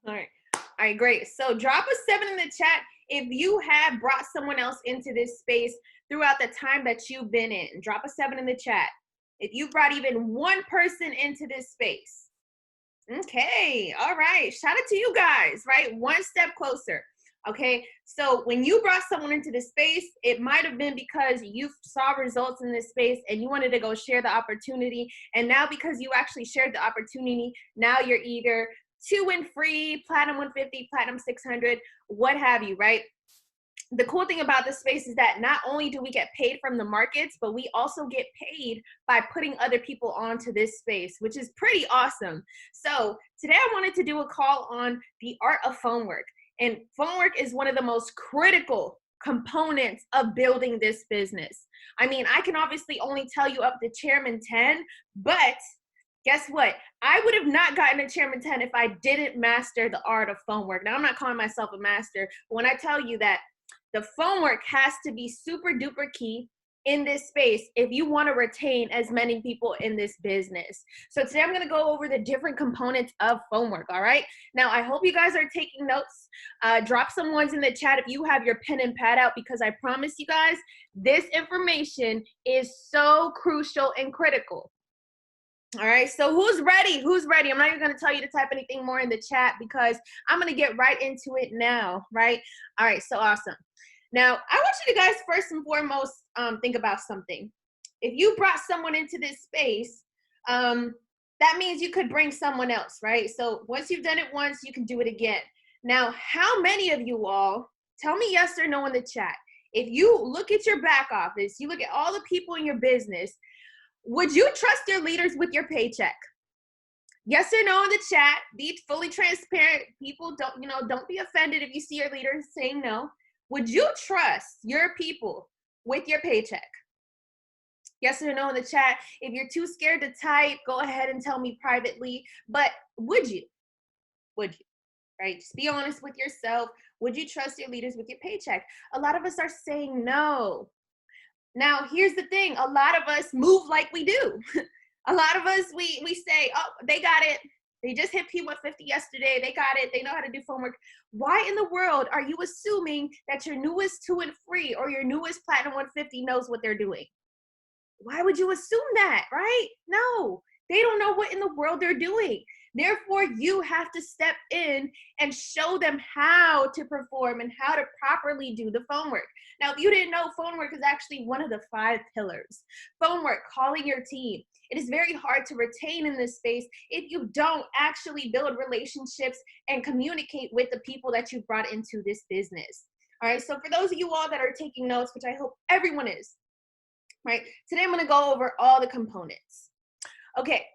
All right. All right, great. So drop a 7 in the chat if you have brought someone else into this space throughout the time that you've been in. Drop a 7 in the chat if you brought even one person into this space. Okay. All right. Shout out to you guys, right? One step closer. Okay. So when you brought someone into this space, it might have been because you saw results in this space and you wanted to go share the opportunity. And now because you actually shared the opportunity, now you're either 2 and free, platinum 150, platinum 600, what have you, right? The cool thing about this space is that not only do we get paid from the markets, but we also get paid by putting other people onto this space, which is pretty awesome. So today I wanted to do a call on the art of phone work. And phone work is one of the most critical components of building this business. I mean, I can obviously only tell you up to Chairman 10, but guess what? I would have not gotten a Chairman 10 if I didn't master the art of phone work. Now, I'm not calling myself a master, but when I tell you that the phone work has to be super duper key in this space if you want to retain as many people in this business. So today I'm going to go over the different components of phone work, all right? Now, I hope you guys are taking notes. Drop some ones in the chat if you have your pen and pad out, because I promise you guys, this information is so crucial and critical. All right, so who's ready? Who's ready? I'm not even going to tell you to type anything more in the chat because I'm going to get right into it now, right? All right, so awesome. Now, I want you to guys first and foremost think about something. If you brought someone into this space, that means you could bring someone else, right? So once you've done it once, you can do it again. Now, how many of you all, tell me yes or no in the chat. If you look at your back office, you look at all the people in your business, would you trust your leaders with your paycheck? Yes or no in the chat. Be fully transparent. People don't be offended if you see your leaders saying no. Would you trust your people with your paycheck? Yes or no in the chat. If you're too scared to type, go ahead and tell me privately. But would you? Would you? Right? Just be honest with yourself. Would you trust your leaders with your paycheck? A lot of us are saying no. Now, here's the thing. A lot of us move like we do. A lot of us, we say, oh, they got it. They just hit P150 yesterday. They got it. They know how to do phone work. Why in the world are you assuming that your newest 2 and free or your newest platinum 150 knows what they're doing? Why would you assume that, right? No, they don't know what in the world they're doing. Therefore, you have to step in and show them how to perform and how to properly do the phone work. Now, if you didn't know, phone work is actually one of the 5 pillars. Phone work, calling your team. It is very hard to retain in this space if you don't actually build relationships and communicate with the people that you've brought into this business. All right, so for those of you all that are taking notes, which I hope everyone is, right, today I'm going to go over all the components. Okay.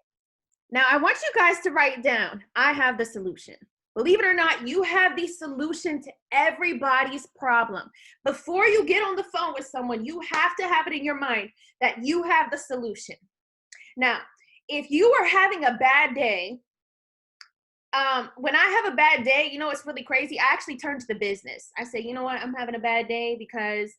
Now, I want you guys to write down, I have the solution. Believe it or not, you have the solution to everybody's problem. Before you get on the phone with someone, you have to have it in your mind that you have the solution. Now, if you are having a bad day, when I have a bad day, you know, it's really crazy. I actually turn to the business. I say, you know what? I'm having a bad day because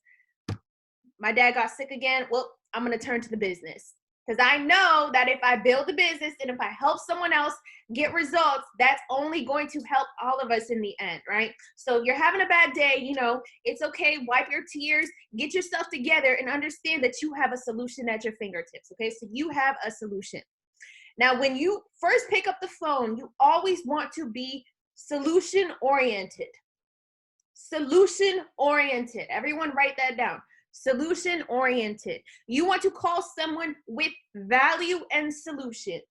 my dad got sick again. Well, I'm going to turn to the business. Because I know that if I build a business and if I help someone else get results, that's only going to help all of us in the end, right? So if you're having a bad day, you know, it's okay. Wipe your tears, get yourself together, and understand that you have a solution at your fingertips, okay? So you have a solution. Now, when you first pick up the phone, you always want to be solution-oriented. Solution-oriented. Everyone write that down. Solution-oriented. You want to call someone with value and solutions.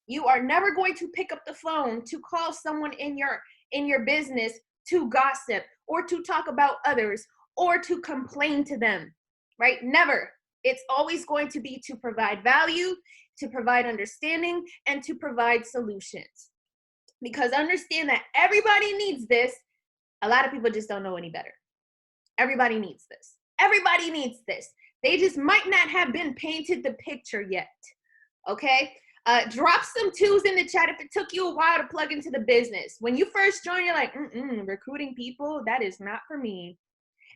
You are never going to pick up the phone to call someone in your business to gossip or to talk about others or to complain to them, right? Never. It's always going to be to provide value, to provide understanding, and to provide solutions. Because understand that everybody needs this. A lot of people just don't know any better. Everybody needs this. Everybody needs this. They just might not have been painted the picture yet, okay? Drop some 2s in the chat if it took you a while to plug into the business. When you first join, you're like, recruiting people, that is not for me.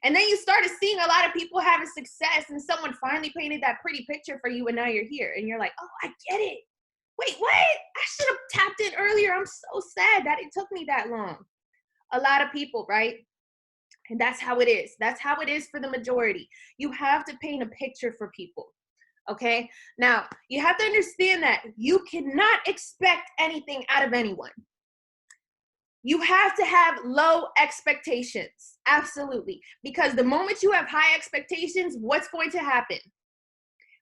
And then you started seeing a lot of people having success and someone finally painted that pretty picture for you and now you're here. And you're like, oh, I get it. Wait, what? I should have tapped tapped in earlier. I'm so sad that it took me that long. A lot of people, right? And that's how it is. That's how it is for the majority. You have to paint a picture for people. Okay? Now, you have to understand that you cannot expect anything out of anyone. You have to have low expectations. Absolutely. Because the moment you have high expectations, what's going to happen?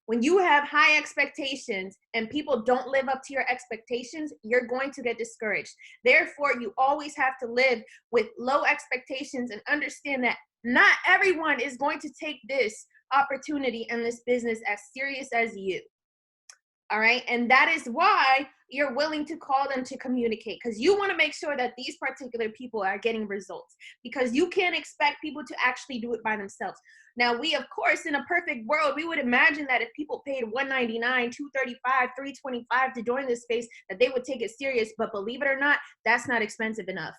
When you have high expectations and people don't live up to your expectations, you're going to get discouraged. Therefore, you always have to live with low expectations and understand that not everyone is going to take this opportunity and this business as serious as you. All right. And that is why you're willing to call them to communicate, because you want to make sure that these particular people are getting results, because you can't expect people to actually do it by themselves. Now, we, of course, in a perfect world, we would imagine that if people paid $199, $235, $325 to join this space, that they would take it serious. But believe it or not, that's not expensive enough.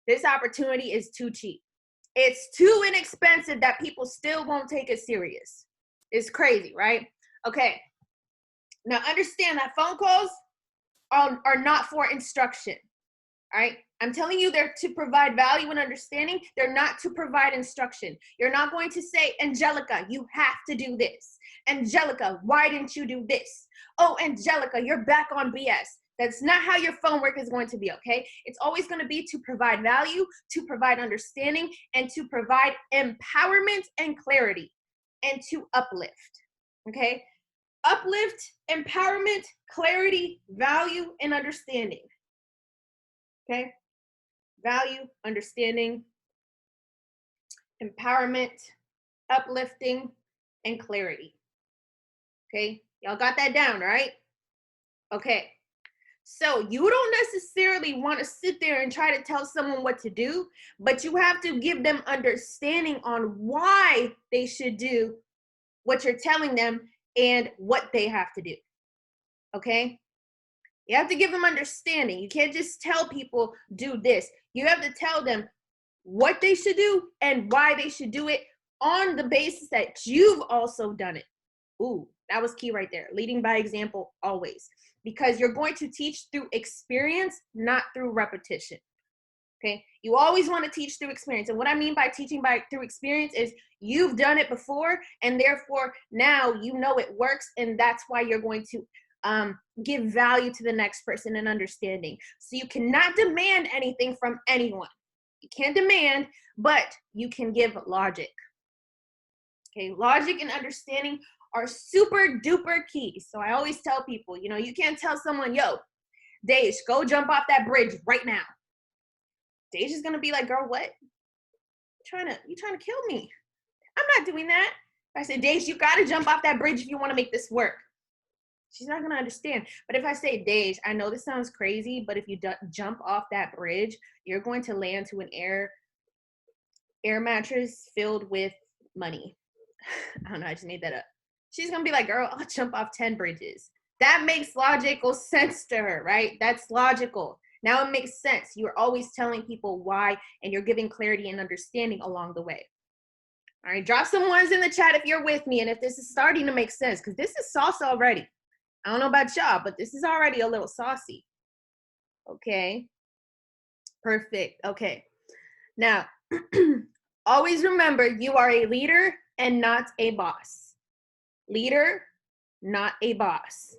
This opportunity is too cheap. It's too inexpensive that people still won't take it serious. It's crazy, right? Okay. Now, understand that phone calls are not for instruction, all right? I'm telling you, they're to provide value and understanding. They're not to provide instruction. You're not going to say, Angelica, you have to do this. Angelica, why didn't you do this? Oh, Angelica, you're back on BS. That's not how your phone work is going to be, okay? It's always going to be to provide value, to provide understanding, and to provide empowerment and clarity, and to uplift, okay? Uplift, empowerment, clarity, value, and understanding. Okay? Value, understanding, empowerment, uplifting, and clarity. Okay? Y'all got that down, right? Okay. So you don't necessarily want to sit there and try to tell someone what to do, but you have to give them understanding on why they should do what you're telling them and what they have to do, okay? You have to give them understanding. You can't just tell people, do this. You have to tell them what they should do and why they should do it on the basis that you've also done it. Ooh, that was key right there. Leading by example always. Because you're going to teach through experience, not through repetition. Okay, you always want to teach through experience. And what I mean by teaching through experience is you've done it before, and therefore now you know it works, and that's why you're going to give value to the next person and understanding. So you cannot demand anything from anyone. You can't demand, but you can give logic. Okay, logic and understanding are super duper key. So I always tell people, you know, you can't tell someone, yo, Dej, go jump off that bridge right now. Deja's gonna be like, girl, what? You trying to kill me? I'm not doing that. If I say, Dej, you gotta jump off that bridge if you want to make this work. She's not gonna understand. But if I say, Dej, I know this sounds crazy, but if you jump off that bridge, you're going to land to an air mattress filled with money. I don't know. I just made that up. She's gonna be like, girl, I'll jump off 10 bridges. That makes logical sense to her, right? That's logical. Now it makes sense. You're always telling people why, and you're giving clarity and understanding along the way. All right, drop some ones in the chat if you're with me and if this is starting to make sense, because this is sauce already. I don't know about y'all, but this is already a little saucy. Okay, perfect. Okay, now always remember you are a leader and not a boss. Leader, not a boss.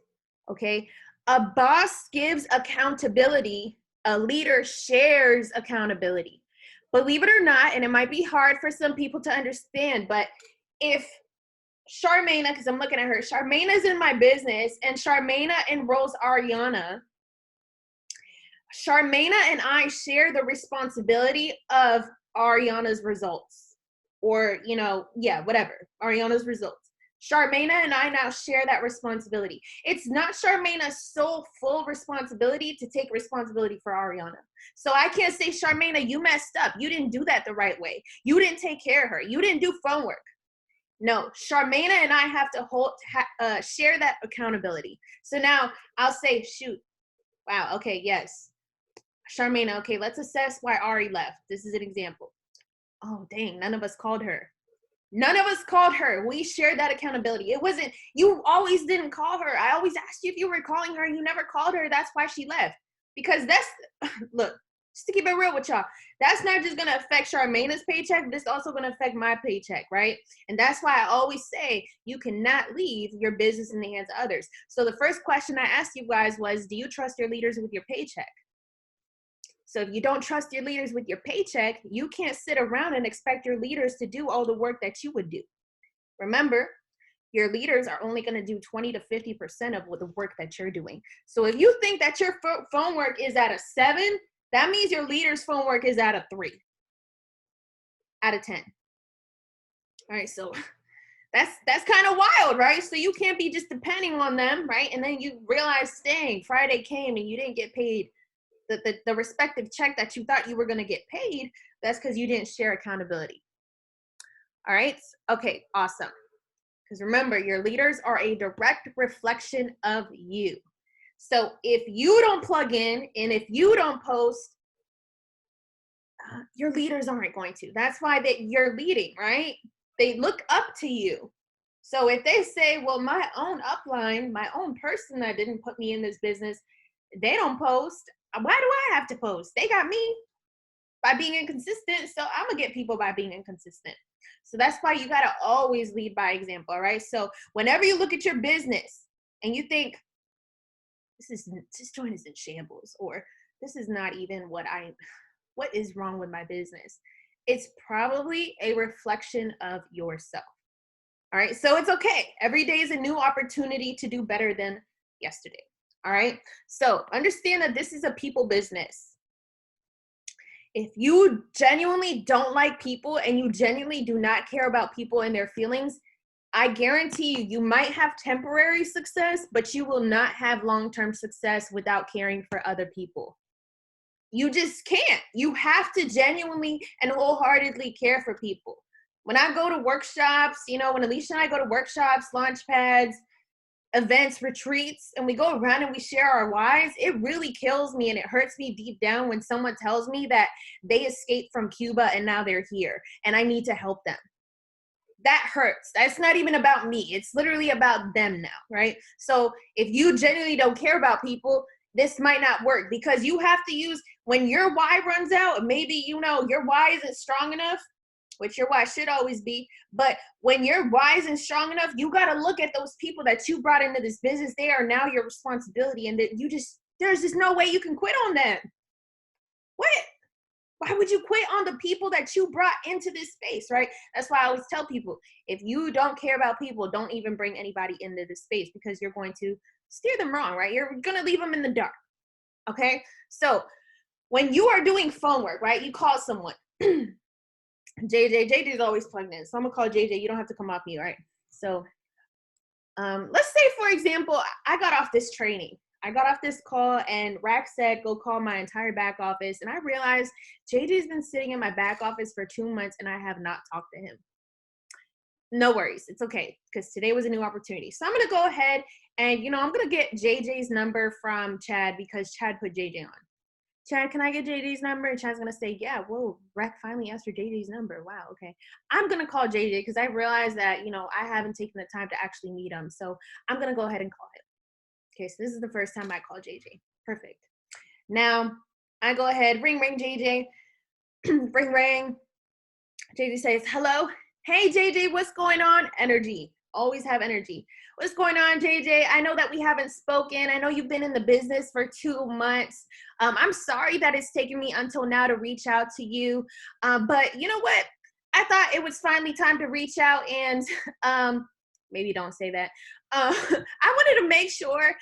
Okay, a boss gives accountability. A leader shares accountability. Believe it or not, and it might be hard for some people to understand, but if Charmaina, because I'm looking at her, Charmaina's in my business, and Charmaina enrolls Ariana. Charmaina and I share the responsibility of Ariana's results, or, you know, yeah, whatever, Ariana's results. Charmaina and I now share that responsibility. It's not Charmaina's sole full responsibility to take responsibility for Ariana. So I can't say, Charmaina, you messed up. You didn't do that the right way. You didn't take care of her. You didn't do phone work. No, Charmaina and I have to share that accountability. So now I'll say, shoot, wow, okay, yes. Charmaina, okay, let's assess why Ari left. This is an example. Oh, dang, none of us called her. None of us called her. We shared that accountability. It wasn't, you always didn't call her. I always asked you if you were calling her. You never called her. That's why she left. Because that's, look, just to keep it real with y'all, that's not just going to affect Charmaine's paycheck. This is also going to affect my paycheck, right? And that's why I always say you cannot leave your business in the hands of others. So the first question I asked you guys was, do you trust your leaders with your paycheck? So if you don't trust your leaders with your paycheck, you can't sit around and expect your leaders to do all the work that you would do. Remember, your leaders are only going to do 20 to 50% of the work that you're doing. So if you think that your phone work is at a 7, that means your leader's phone work is at a 3 out of 10. All right, so that's kind of wild, right? So you can't be just depending on them, right? And then you realize, dang, Friday came and you didn't get paid the respective check that you thought you were going to get paid. That's because you didn't share accountability. All right. Okay. Awesome. Because remember, your leaders are a direct reflection of you. So if you don't plug in and if you don't post, your leaders aren't going to. That's why you're leading, right? They look up to you. So if they say, well, my own upline, my own person that didn't put me in this business, they don't post. Why do I have to post? They got me by being inconsistent. So I'm going to get people by being inconsistent. So that's why you got to always lead by example. All right. So whenever you look at your business and you think this joint is in shambles, or this is not even what is wrong with my business? It's probably a reflection of yourself. All right. So it's okay. Every day is a new opportunity to do better than yesterday. All right. So understand that this is a people business. If you genuinely don't like people and you genuinely do not care about people and their feelings, I guarantee you might have temporary success, but you will not have long-term success without caring for other people. You just can't. You have to genuinely and wholeheartedly care for people. When I go to workshops, when Alicia and I go to workshops, launch pads, events, retreats, and we go around and we share our whys, it really kills me and it hurts me deep down when someone tells me that they escaped from Cuba and now they're here and I need to help them. That hurts. That's not even about me. It's literally about them now, right? So if you genuinely don't care about people, this might not work, because you have to use, when your why runs out, maybe your why isn't strong enough, which your why should always be, but when your why isn't strong enough, you got to look at those people that you brought into this business. They are now your responsibility, and that there's just no way you can quit on them. What? Why would you quit on the people that you brought into this space, right? That's why I always tell people, if you don't care about people, don't even bring anybody into this space, because you're going to steer them wrong, right? You're going to leave them in the dark, okay? So when you are doing phone work, right, you call someone. JJ is always plugged in. So I'm going to call JJ. You don't have to come off mute, right? So let's say, for example, I got off this training. I got off this call and Rack said, go call my entire back office. And I realized JJ's been sitting in my back office for 2 months and I have not talked to him. No worries. It's okay, because today was a new opportunity. So I'm going to go ahead and, I'm going to get JJ's number from Chad, because Chad put JJ on. Chad, can I get JJ's number? And Chad's going to say, yeah, whoa, Rack finally asked for JJ's number. Wow, okay. I'm going to call JJ because I realized that, I haven't taken the time to actually meet him. So I'm going to go ahead and call him. Okay, so this is the first time I call JJ. Perfect. Now, I go ahead, ring, JJ. Ring, ring. JJ says, hello. Hey, JJ, what's going on? Energy. Always have energy. What's going on, JJ? I know that we haven't spoken. I know you've been in the business for 2 months. I'm sorry that it's taken me until now to reach out to you. But you know what? I thought it was finally time to reach out and maybe don't say that. I wanted to make sure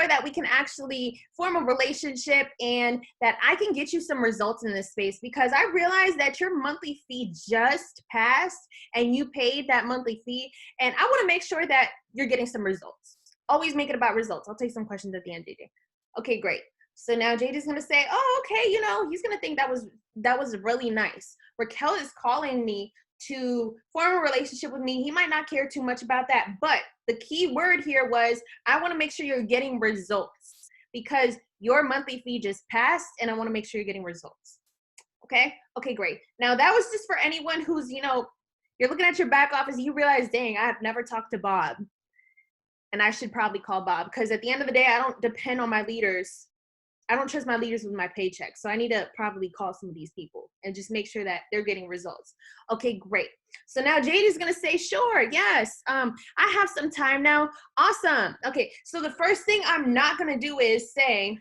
that we can actually form a relationship and that I can get you some results in this space, because I realized that your monthly fee just passed and you paid that monthly fee, and I want to make sure that you're getting some results. Always make it about results. I'll take some questions at the end, JJ. Okay, great. So now JJ's going to say, oh, okay, he's going to think that was really nice. Raquel is calling me to form a relationship with me. He might not care too much about that, but the key word here was, I want to make sure you're getting results, because your monthly fee just passed and I want to make sure you're getting results. Okay. Okay, great. Now that was just for anyone who's, you're looking at your back office, you realize, dang, I've never talked to Bob. And I should probably call Bob, because at the end of the day, I don't depend on my leaders. I don't trust my leaders with my paycheck. So I need to probably call some of these people and just make sure that they're getting results. Okay, great. So now JD's gonna say, sure, yes. I have some time now. Awesome. Okay, so the first thing I'm not gonna do is say,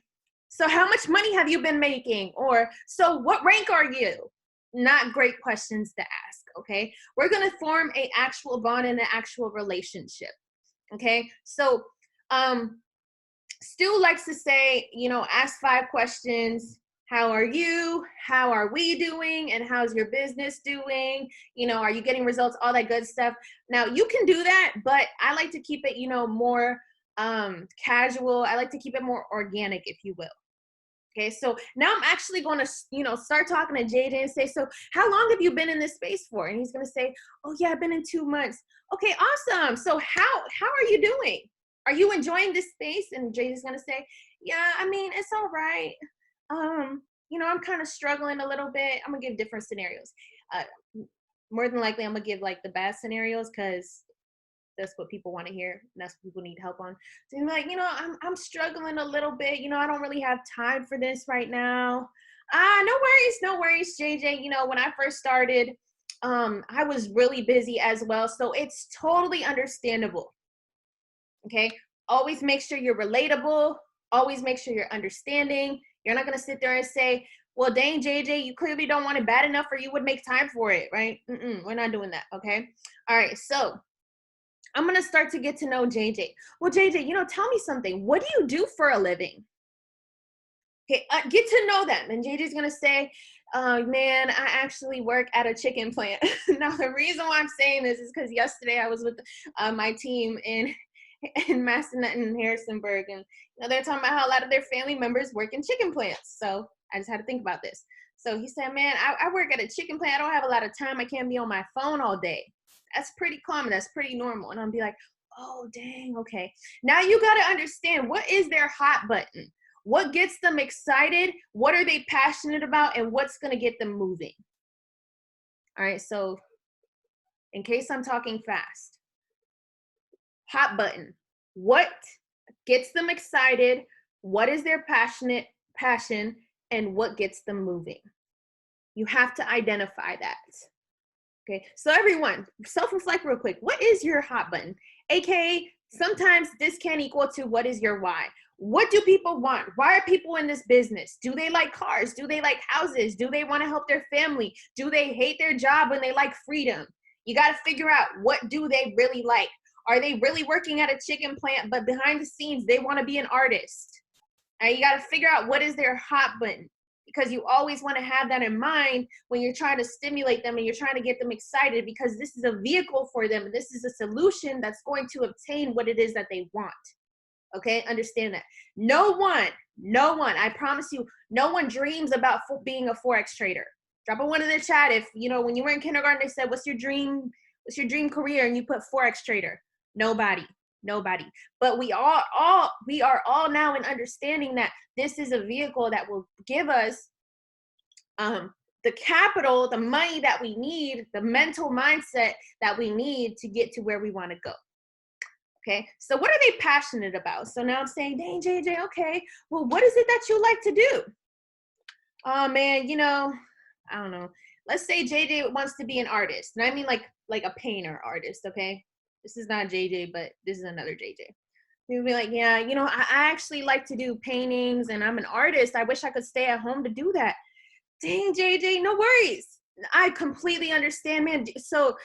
so how much money have you been making? Or, so what rank are you? Not great questions to ask, okay? We're gonna form an actual bond and an actual relationship, okay? So, Stu likes to say, ask 5 questions. How are you? How are we doing? And how's your business doing? Are you getting results? All that good stuff. Now you can do that, but I like to keep it, more casual. I like to keep it more organic, if you will. Okay, so now I'm actually going to, start talking to JJ and say, so how long have you been in this space for? And he's going to say, oh yeah, I've been in 2 months. Okay, awesome. So how are you doing? Are you enjoying this space? And JJ's going to say, yeah, I mean, it's all right. I'm kind of struggling a little bit. I'm going to give different scenarios. More than likely, I'm going to give like the bad scenarios, because that's what people want to hear, and that's what people need help on. So you're like, I'm struggling a little bit. I don't really have time for this right now. No worries, JJ. When I first started, I was really busy as well, so it's totally understandable. Okay, always make sure you're relatable. Always make sure you're understanding. You're not gonna sit there and say, well, dang, JJ, you clearly don't want it bad enough, or you would make time for it, right? We're not doing that. Okay, all right, so I'm going to start to get to know JJ. Well, JJ, tell me something. What do you do for a living? Okay, get to know them. And JJ's going to say, man, I actually work at a chicken plant. Now, the reason why I'm saying this is because yesterday I was with my team in Massanutten and Harrisonburg. And they're talking about how a lot of their family members work in chicken plants. So I just had to think about this. So he said, man, I work at a chicken plant. I don't have a lot of time. I can't be on my phone all day. That's pretty common. That's pretty normal. And I'll be like, oh, dang, okay. Now you got to understand, what is their hot button? What gets them excited? What are they passionate about? And what's going to get them moving? All right, so in case I'm talking fast, hot button. What gets them excited? What is their passion? And what gets them moving? You have to identify that. Okay, so everyone, self-reflect real quick. What is your hot button? AKA, sometimes this can equal to what is your why. What do people want? Why are people in this business? Do they like cars? Do they like houses? Do they want to help their family? Do they hate their job and they like freedom? You got to figure out, what do they really like? Are they really working at a chicken plant, but behind the scenes, they want to be an artist? All right, you got to figure out what is their hot button, because you always want to have that in mind when you're trying to stimulate them and you're trying to get them excited, because this is a vehicle for them. This is a solution that's going to obtain what it is that they want. Okay, understand that. No one, I promise you, no one dreams about being a Forex trader. Drop a 1 in the chat if, when you were in kindergarten, they said, what's your dream career? And you put Forex trader. Nobody. But we are all now in understanding that this is a vehicle that will give us the capital, the money that we need, the mental mindset that we need to get to where we want to go. Okay, so what are they passionate about? So now I'm saying, dang, JJ, okay, well, what is it that you like to do? Oh man, I don't know. Let's say JJ wants to be an artist. And I mean like a painter artist, okay? This is not JJ, but this is another JJ. He'll be like, yeah, I actually like to do paintings and I'm an artist. I wish I could stay at home to do that. Dang, JJ, no worries. I completely understand, man. So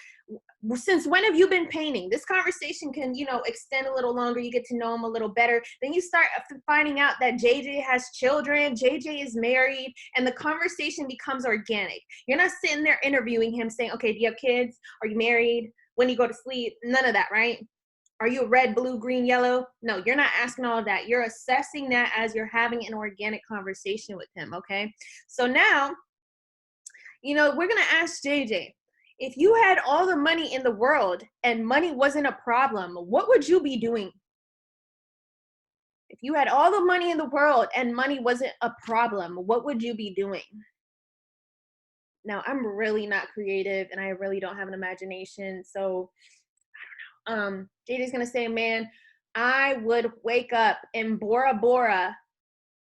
since when have you been painting? This conversation can, extend a little longer. You get to know him a little better. Then you start finding out that JJ has children, JJ is married, and the conversation becomes organic. You're not sitting there interviewing him saying, okay, do you have kids? Are you married? When do you go to sleep? None of that, right? Are you red, blue, green, yellow? No, you're not asking all of that. You're assessing that as you're having an organic conversation with him, okay? So now, we're going to ask JJ, if you had all the money in the world and money wasn't a problem, what would you be doing? If you had all the money in the world and money wasn't a problem, what would you be doing? Now, I'm really not creative and I really don't have an imagination. So JJ's gonna say, man, I would wake up in Bora Bora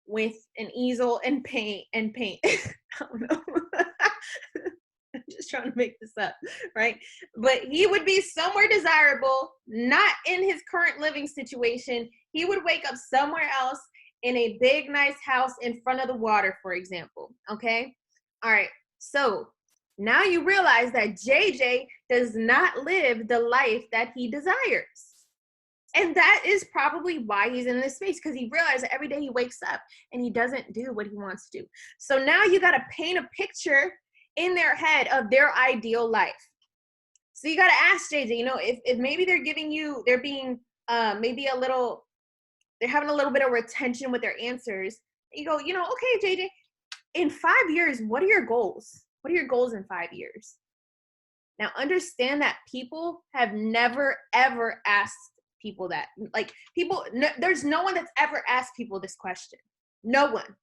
with an easel and paint. I don't know. I'm just trying to make this up, right? But he would be somewhere desirable, not in his current living situation. He would wake up somewhere else in a big, nice house in front of the water, for example. Okay. All right. So now you realize that JJ does not live the life that he desires. And that is probably why he's in this space, because he realized that every day he wakes up and he doesn't do what he wants to do. So now you got to paint a picture in their head of their ideal life. So you got to ask JJ, you know, if maybe they're giving you, they're being maybe a little, they're having a little bit of retention with their answers. You go, you know, okay, JJ, in 5 years, what are your goals? What are your goals in 5 years? Now understand that people have never, ever asked people that. Like there's no one that's ever asked people this question. No one.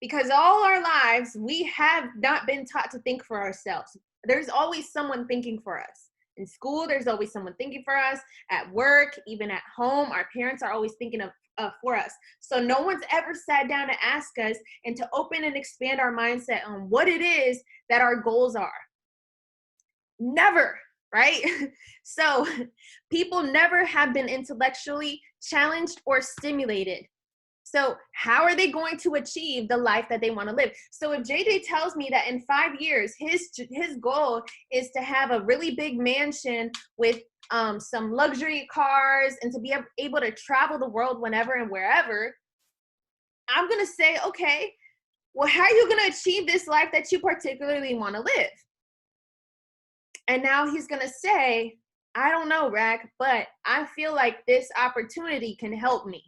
Because all our lives, we have not been taught to think for ourselves. There's always someone thinking for us. In school, there's always someone thinking for us. At work, even at home, our parents are always thinking of for us. So no one's ever sat down to ask us and to open and expand our mindset on what it is that our goals are. Never, right? So people never have been intellectually challenged or stimulated. So how are they going to achieve the life that they want to live? So if JJ tells me that in 5 years, his goal is to have a really big mansion with some luxury cars and to be able to travel the world whenever and wherever, I'm going to say, okay, well, how are you going to achieve this life that you particularly want to live? And now he's going to say, I don't know, Rack, but I feel like this opportunity can help me.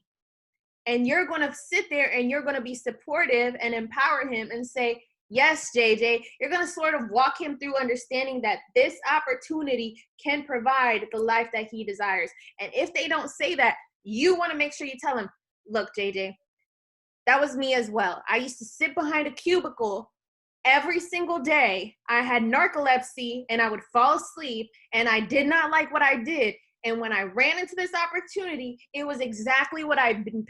And you're going to sit there and you're going to be supportive and empower him and say, yes, JJ, you're going to sort of walk him through understanding that this opportunity can provide the life that he desires. And if they don't say that, you want to make sure you tell him, look, JJ, that was me as well. I used to sit behind a cubicle every single day. I had narcolepsy and I would fall asleep and I did not like what I did. And when I ran into this opportunity, it was exactly what I've been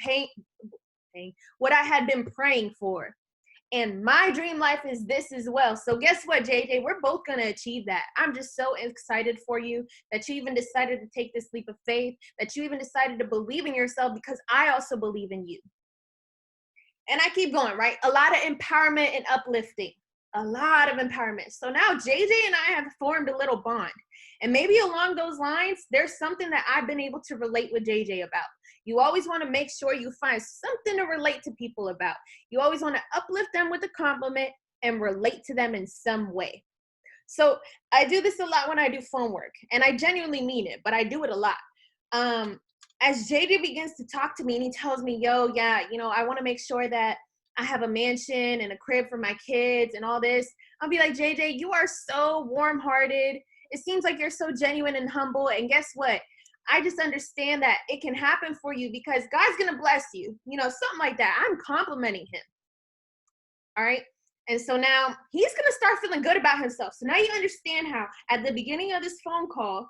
what I had been praying for. And my dream life is this as well. So guess what, JJ? We're both going to achieve that. I'm just so excited for you that you even decided to take this leap of faith, that you even decided to believe in yourself, because I also believe in you. And I keep going, right? A lot of empowerment and uplifting. A lot of empowerment. So now JJ and I have formed a little bond. And maybe along those lines, there's something that I've been able to relate with JJ about. You always want to make sure you find something to relate to people about. You always want to uplift them with a compliment and relate to them in some way. So I do this a lot when I do phone work, and I genuinely mean it, but I do it a lot. As JJ begins to talk to me and he tells me, yo, yeah, you know, I want to make sure that I have a mansion and a crib for my kids and all this, I'll be like, JJ, you are so warm-hearted. It seems like you're so genuine and humble. And guess what? I just understand that it can happen for you because God's going to bless you. You know, something like that. I'm complimenting him. All right. And so now he's going to start feeling good about himself. So now you understand how at the beginning of this phone call,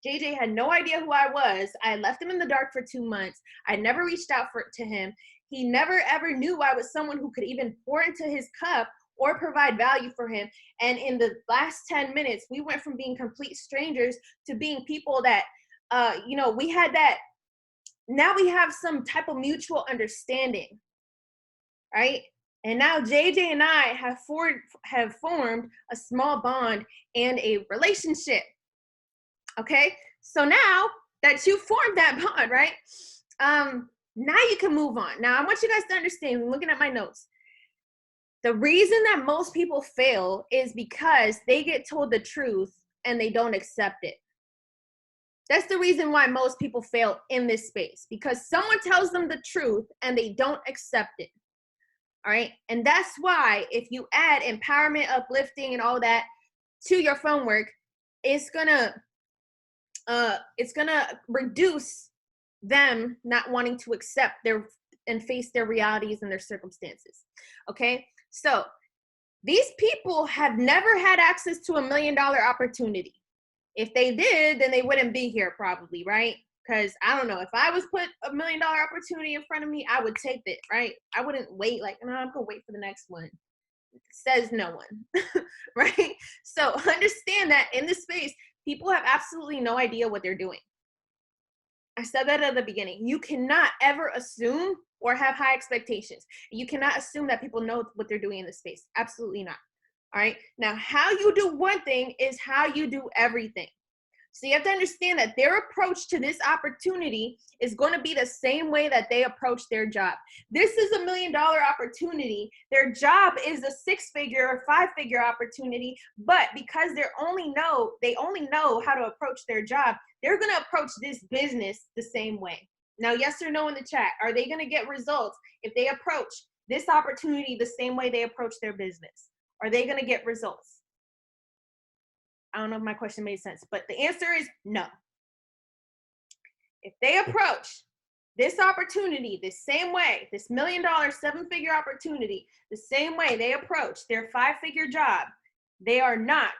JJ had no idea who I was. I left him in the dark for 2 months. I never reached out to him. He never ever knew I was someone who could even pour into his cup or provide value for him. And in the last 10 minutes, we went from being complete strangers to being people that, you know, we had that. Now we have some type of mutual understanding, right? And now JJ and I have formed a small bond and a relationship. Okay, so now that you formed that bond, right? Now you can move on. Now I want you guys to understand, looking at my notes, the reason that most people fail is because they get told the truth and they don't accept it. That's the reason why most people fail in this space, because someone tells them the truth and they don't accept it. All right, and that's why if you add empowerment, uplifting, and all that to your phone work, it's gonna reduce them not wanting to accept and face their realities and their circumstances. Okay, so These people have never had access to $1 million opportunity. If they did, then they wouldn't be here probably, right? Because I don't know, if I was put $1 million opportunity in front of me, I would take it, right? I wouldn't wait like, no, I'm gonna wait for the next one. Says no one, right? So understand that in this space, people have absolutely no idea what they're doing. I said that at the beginning. You cannot ever assume or have high expectations. You cannot assume that people know what they're doing in this space. Absolutely not. All right. Now, how you do one thing is how you do everything. So you have to understand that their approach to this opportunity is going to be the same way that they approach their job. This is $1 million opportunity. Their job is a 6-figure or 5-figure opportunity, but because they only know how to approach their job, they're going to approach this business the same way. Now, yes or no in the chat, are they going to get results if they approach this opportunity the same way they approach their business? Are they going to get results? I don't know if my question made sense, but the answer is no. If they approach this opportunity the same way, this $1 million, 7-figure opportunity, the same way they approach their 5-figure job, they are not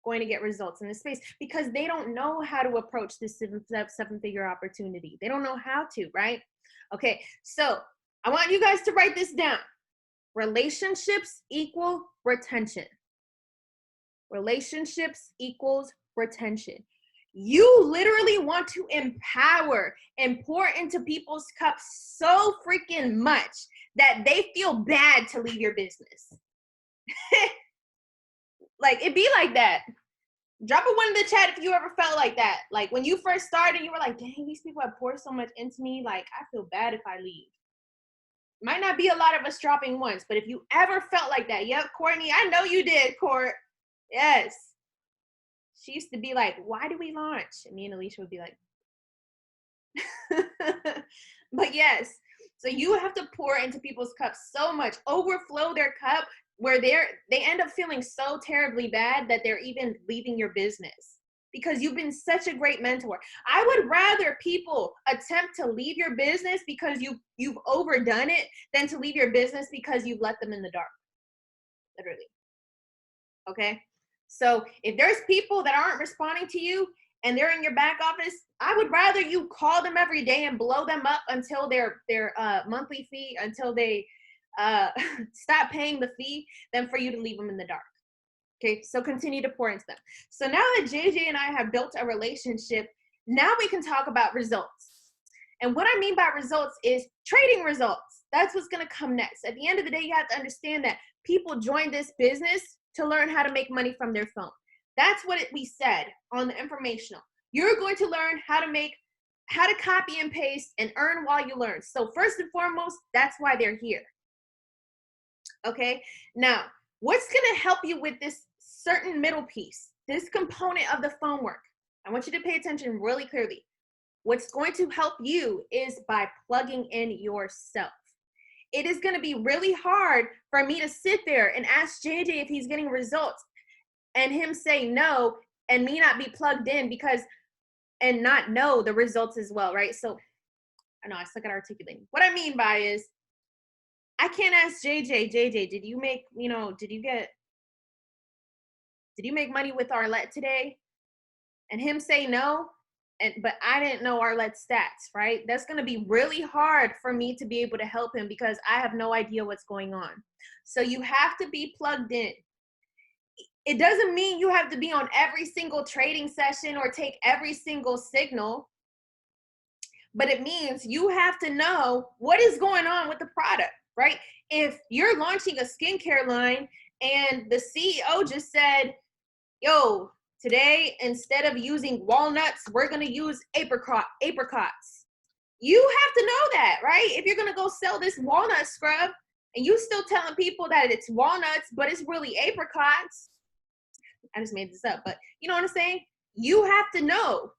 going to get results in this space because they don't know how to approach this 7-figure opportunity. They don't know how to, right? Okay, so I want you guys to write this down. Relationships equal retention. Relationships equals retention. You literally want to empower and pour into people's cups so freaking much that they feel bad to leave your business. Like, it be like that. Drop a 1 in the chat if you ever felt like that. Like when you first started, you were like, dang, these people have poured so much into me. Like, I feel bad if I leave. Might not be a lot of us dropping ones, but if you ever felt like that, yep, Courtney, I know you did, Court. Yes. She used to be like, why do we launch? And me and Alicia would be like, but yes. So you have to pour into people's cups so much, overflow their cup where they end up feeling so terribly bad that they're even leaving your business because you've been such a great mentor. I would rather people attempt to leave your business because you've overdone it than to leave your business because you've let them in the dark. Literally. Okay? So if there's people that aren't responding to you and they're in your back office, I would rather you call them every day and blow them up until their monthly fee, until they stop paying the fee, than for you to leave them in the dark. Okay, so continue to pour into them. So now that JJ and I have built a relationship, now we can talk about results. And what I mean by results is trading results. That's what's going to come next. At the end of the day, you have to understand that people join this business to learn how to make money from their phone. That's what we said on the informational. You're going to learn how to copy and paste and earn while you learn. So first and foremost, that's why they're here. Okay, now what's going to help you with this certain middle piece, this component of the phone work? I want you to pay attention really clearly. What's going to help you is by plugging in yourself. It is going to be really hard for me to sit there and ask JJ if he's getting results and him say no and me not be plugged in and not know the results as well, right? So I know I suck at articulating. What I mean by is I can't ask JJ, did you make money with Arlette today? And him say no, but I didn't know Arlette's stats, right? That's going to be really hard for me to be able to help him because I have no idea what's going on. So you have to be plugged in. It doesn't mean you have to be on every single trading session or take every single signal, but it means you have to know what is going on with the product, right? If you're launching a skincare line and the CEO just said, yo, today, instead of using walnuts, we're going to use apricots. You have to know that, right? If you're going to go sell this walnut scrub and you still telling people that it's walnuts, but it's really apricots. I just made this up, but you know what I'm saying? You have to know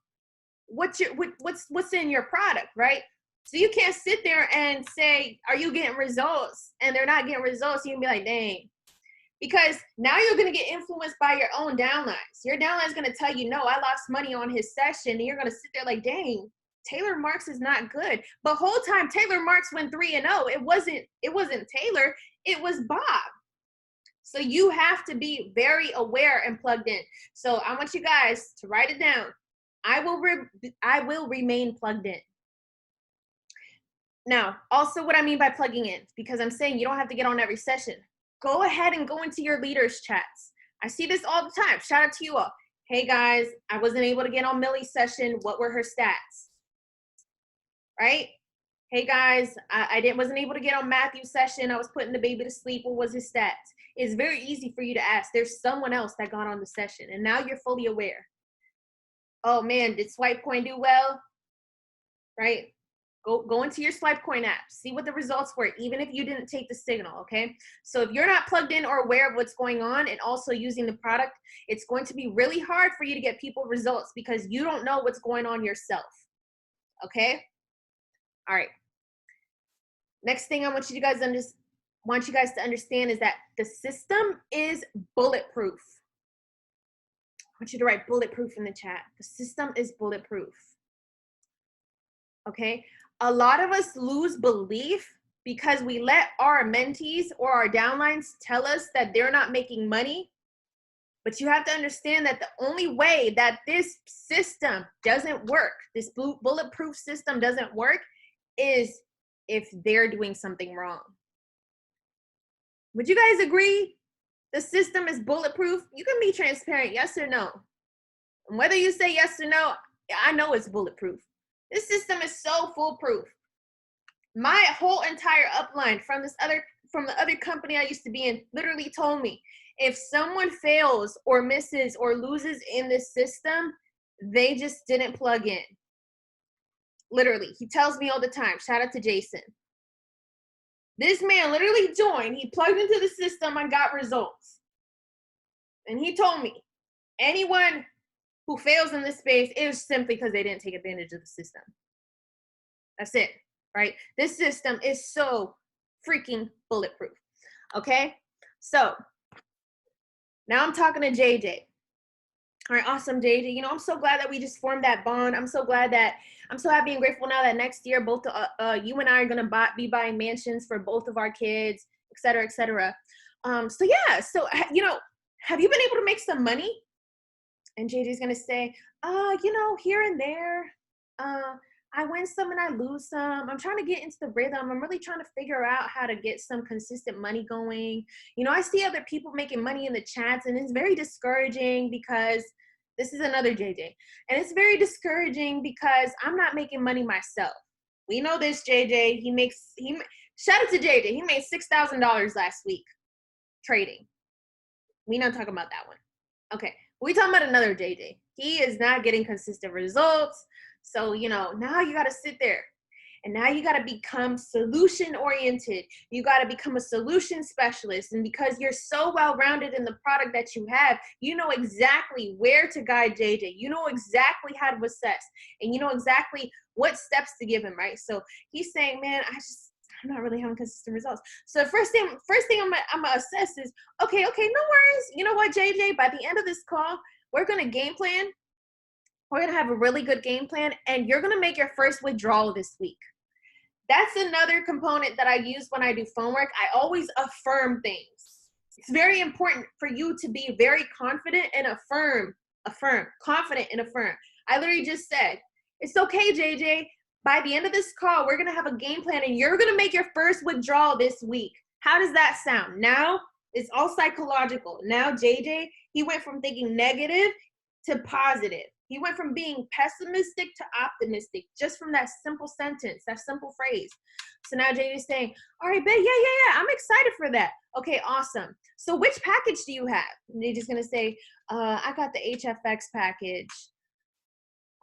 what's in your product, right? So you can't sit there and say, are you getting results? And they're not getting results. You can be like, dang. Because now you're going to get influenced by your own downlines. Your downline is going to tell you, no, I lost money on his session. And you're going to sit there like, dang, Taylor Marks is not good. But whole time Taylor Marks went 3-0. It wasn't Taylor. It was Bob. So you have to be very aware and plugged in. So I want you guys to write it down. I will remain plugged in. Now, also what I mean by plugging in, because I'm saying you don't have to get on every session. Go ahead and go into your leaders chats. I see this all the time. Shout out to you all. Hey guys, I wasn't able to get on Millie's session. What were her stats? Right? Hey guys, I wasn't able to get on Matthew's session. I was putting the baby to sleep. What was his stats? It's very easy for you to ask. There's someone else that got on the session, and now you're fully aware. Oh man, did Swipe Coin do well? Right? Go into your Swipe Coin app. See what the results were, even if you didn't take the signal, okay? So if you're not plugged in or aware of what's going on and also using the product, it's going to be really hard for you to get people results because you don't know what's going on yourself, okay? All right. Next thing I want you guys to understand is that the system is bulletproof. I want you to write bulletproof in the chat. The system is bulletproof. Okay? A lot of us lose belief because we let our mentees or our downlines tell us that they're not making money. But you have to understand that the only way that this system doesn't work, this bulletproof system doesn't work, is if they're doing something wrong. Would you guys agree the system is bulletproof? You can be transparent, yes or no. And whether you say yes or no, I know it's bulletproof. This system is so foolproof. My whole entire upline from the other company I used to be in literally told me, if someone fails or misses or loses in this system, they just didn't plug in. Literally, he tells me all the time. Shout out to Jason. This man literally joined, he plugged into the system and got results. And he told me, anyone who fails in this space is simply because they didn't take advantage of the system. That's it, right? This system is so freaking bulletproof, okay? So now I'm talking to JJ. All right, awesome, JJ. You know, I'm so glad that we just formed that bond. I'm so happy and grateful now that next year, both you and I are gonna be buying mansions for both of our kids, et cetera, et cetera. So yeah, so, you know, have you been able to make some money? And JJ's gonna say, you know, here and there, I win some and I lose some. I'm trying to get into the rhythm. I'm really trying to figure out how to get some consistent money going. You know, I see other people making money in the chats and it's very discouraging because this is another JJ. And it's very discouraging because I'm not making money myself. We know this JJ, shout out to JJ. He made $6,000 last week trading. We not talking about that one. Okay. We talking about another JJ. He is not getting consistent results. So, you know, now you got to sit there and now you got to become solution oriented. You got to become a solution specialist. And because you're so well-rounded in the product that you have, you know exactly where to guide JJ. You know exactly how to assess and you know exactly what steps to give him, right? So he's saying, man, I'm not really having consistent results. So first thing I'm gonna assess is, okay, no worries. You know what, JJ, by the end of this call, we're gonna game plan. We're gonna have a really good game plan and you're gonna make your first withdrawal this week. That's another component that I use when I do phone work. I always affirm things. It's very important for you to be very confident and confident and affirm. I literally just said, it's okay, JJ. By the end of this call, we're going to have a game plan and you're going to make your first withdrawal this week. How does that sound? Now it's all psychological. Now JJ, he went from thinking negative to positive. He went from being pessimistic to optimistic just from that simple sentence, that simple phrase. So now JJ is saying, all right, babe, yeah, I'm excited for that. Okay, awesome. So which package do you have? And they're just going to say, I got the HFX package.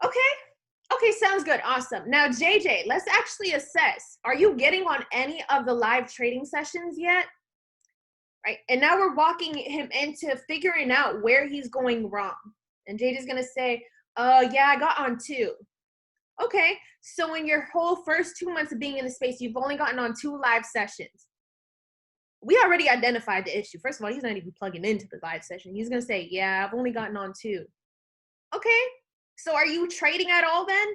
Okay, sounds good. Awesome. Now, JJ, let's actually assess. Are you getting on any of the live trading sessions yet? Right. And now we're walking him into figuring out where he's going wrong. And JJ's going to say, yeah, I got on 2. Okay. So in your whole first 2 months of being in the space, you've only gotten on 2 live sessions. We already identified the issue. First of all, he's not even plugging into the live session. He's going to say, yeah, I've only gotten on 2. Okay. So are you trading at all then?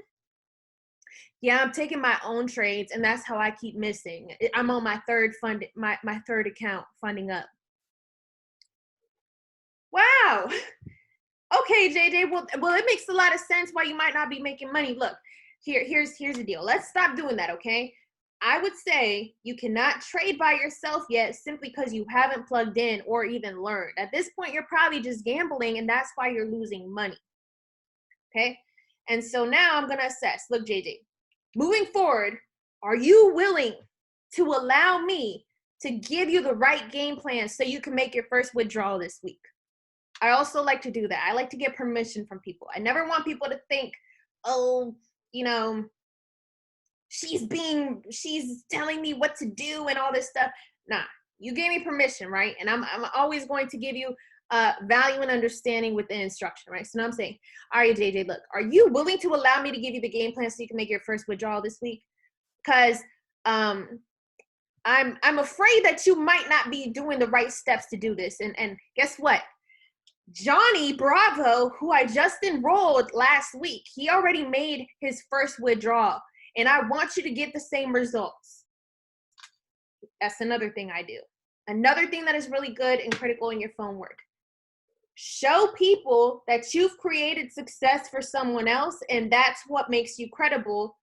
Yeah, I'm taking my own trades and that's how I keep missing. I'm on my third account funding up. wow. Okay, JJ, well, it makes a lot of sense why you might not be making money. Look, here's the deal. Let's stop doing that, okay? I would say you cannot trade by yourself yet simply because you haven't plugged in or even learned. At this point, you're probably just gambling, and that's why you're losing money, okay? And so now I'm going to assess. Look, JJ, moving forward, are you willing to allow me to give you the right game plan so you can make your first withdrawal this week? I also like to do that. I like to get permission from people. I never want people to think, oh, you know, she's telling me what to do and all this stuff. Nah, you gave me permission, right? And I'm always going to give you value and understanding within instruction, right? So now I'm saying, all right, JJ, look, are you willing to allow me to give you the game plan so you can make your first withdrawal this week? Because I'm afraid that you might not be doing the right steps to do this. And guess what? Johnny Bravo, who I just enrolled last week, he already made his first withdrawal, and I want you to get the same results. That's another thing I do. Another thing that is really good and critical in your phone work. Show people that you've created success for someone else, and that's what makes you credible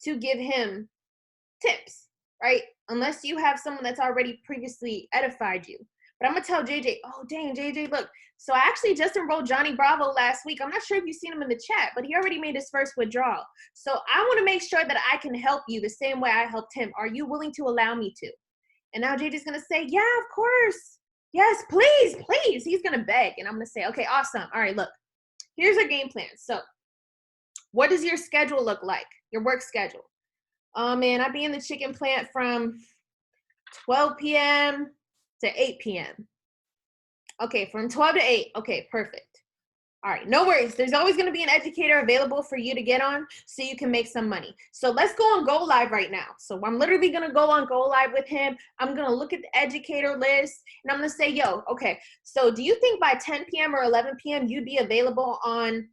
to give him tips, right? Unless you have someone that's already previously edified you. But I'm going to tell JJ, oh, dang, JJ, look. So I actually just enrolled Johnny Bravo last week. I'm not sure if you've seen him in the chat, but he already made his first withdrawal. So I want to make sure that I can help you the same way I helped him. Are you willing to allow me to? And now JJ's going to say, yeah, of course. Yes, please, please. He's going to beg. And I'm going to say, okay, awesome. All right, look, here's our game plan. So what does your schedule look like? Your work schedule? Oh, man, I'd be in the chicken plant from 12 p.m. to 8 p.m. Okay, from 12 to 8. Okay, perfect. All right, no worries. There's always going to be an educator available for you to get on so you can make some money. So let's go on Go Live right now. So I'm literally going to go on Go Live with him. I'm going to look at the educator list, and I'm going to say, yo, okay, so do you think by 10 p.m. or 11 p.m. you'd be available on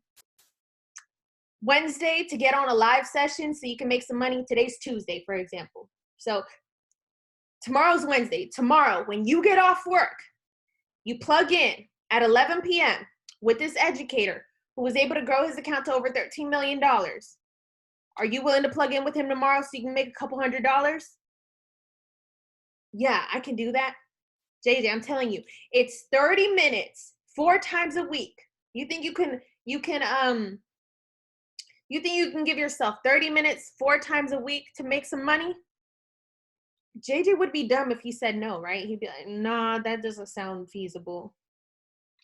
Wednesday to get on a live session so you can make some money? Today's Tuesday, for example. So tomorrow's Wednesday. Tomorrow, when you get off work, you plug in at 11 p.m. with this educator who was able to grow his account to over $13 million. Are you willing to plug in with him tomorrow so you can make a couple $100s? Yeah, I can do that. JJ, I'm telling you, it's 30 minutes, 4 times a week. You think you can give yourself 30 minutes, 4 times a week to make some money? JJ would be dumb if he said no, right? He'd be like, nah, that doesn't sound feasible.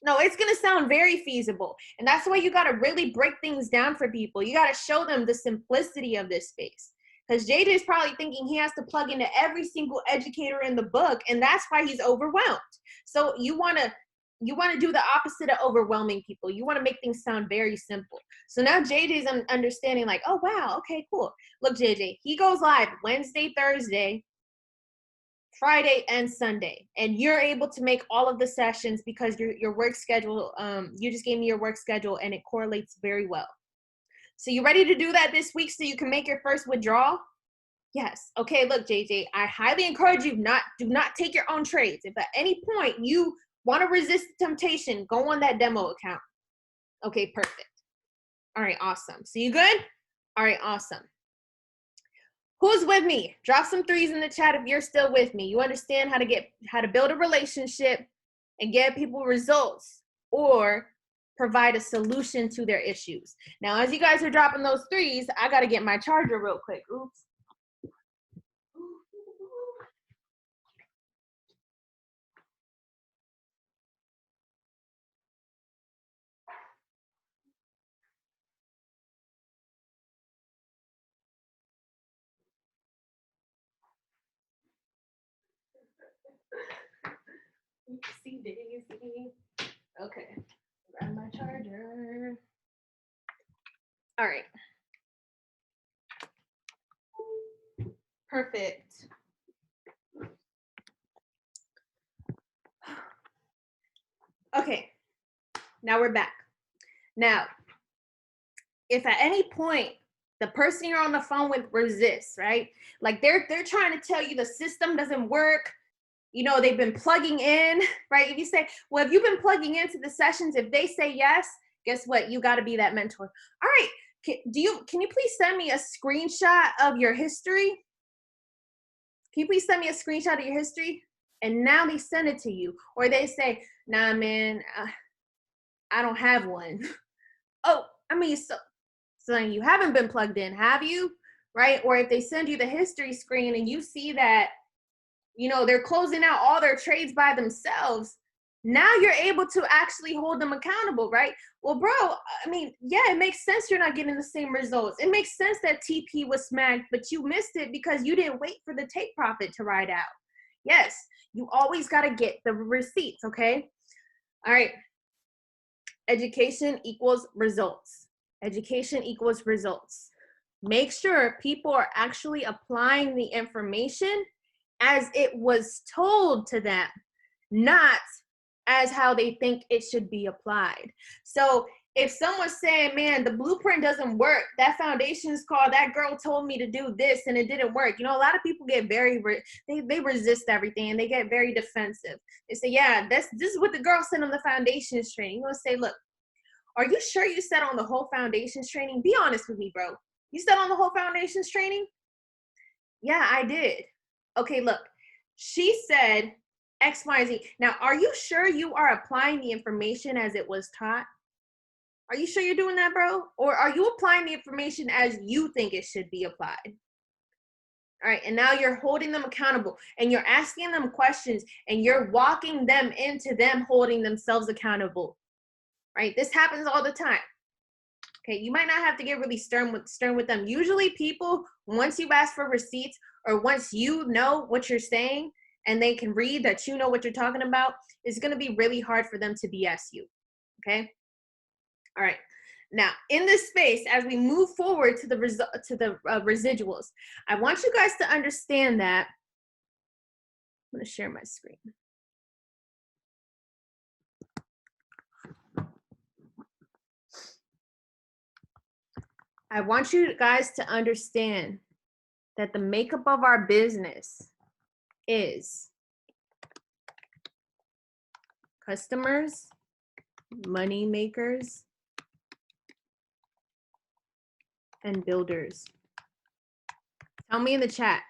No, it's going to sound very feasible. And that's why you got to really break things down for people. You got to show them the simplicity of this space. Because JJ is probably thinking he has to plug into every single educator in the book, and that's why he's overwhelmed. So you want to do the opposite of overwhelming people. You want to make things sound very simple. So now JJ's understanding like, oh, wow, okay, cool. Look, JJ, he goes live Wednesday, Thursday, Friday, and Sunday, and you're able to make all of the sessions because your work schedule, you just gave me your work schedule and it correlates very well. So you ready to do that this week so you can make your first withdrawal? Yes. Okay, look, JJ, I highly encourage you do not take your own trades. If at any point you want to resist the temptation, go on that demo account. Okay, perfect. All right, awesome. So you good? All right, awesome. Who's with me? Drop some 3s in the chat if you're still with me. You understand how to build a relationship and get people results or provide a solution to their issues. Now, as you guys are dropping those 3s, I got to get my charger real quick. Oops. See Daisy. Okay, grab my charger. All right. Perfect. Okay, now we're back. Now, if at any point the person you're on the phone with resists, right? Like they're trying to tell you the system doesn't work, you know, they've been plugging in, right? If you say, well, if you've been plugging into the sessions, if they say yes, guess what? You got to be that mentor. All right. Can you please send me a screenshot of your history? Can you please send me a screenshot of your history? And now they send it to you. Or they say, nah, man, I don't have one. Oh, I mean, so you haven't been plugged in, have you? Right? Or if they send you the history screen and you see that, you know, they're closing out all their trades by themselves, now you're able to actually hold them accountable, right? Well, bro, I mean, yeah, it makes sense you're not getting the same results. It makes sense that TP was smacked, but you missed it because you didn't wait for the take profit to ride out. Yes, you always got to get the receipts, okay? All right. Education equals results. Education equals results. Make sure people are actually applying the information as it was told to them, not as how they think it should be applied. So if someone's saying, man, the blueprint doesn't work, that foundation is called, that girl told me to do this and it didn't work. You know, a lot of people get they resist everything and they get very defensive. They say, yeah, this is what the girl said on the foundations training. You're gonna say, look, are you sure you said on the whole foundations training? Be honest with me, bro. You said on the whole foundations training? Yeah, I did. Okay, look, she said X, Y, Z. Now, are you sure you are applying the information as it was taught? Are you sure you're doing that, bro? Or are you applying the information as you think it should be applied? All right, and now you're holding them accountable and you're asking them questions and you're walking them into them holding themselves accountable, right? This happens all the time. Okay, you might not have to get really stern with them. Usually people, once you ask for receipts or once you know what you're saying and they can read that you know what you're talking about, it's going to be really hard for them to BS you. Okay? All right. Now, in this space, as we move forward to the residuals, I want you guys to understand that. I'm going to share my screen. I want you guys to understand that the makeup of our business is customers, money makers, and builders. Tell me in the chat,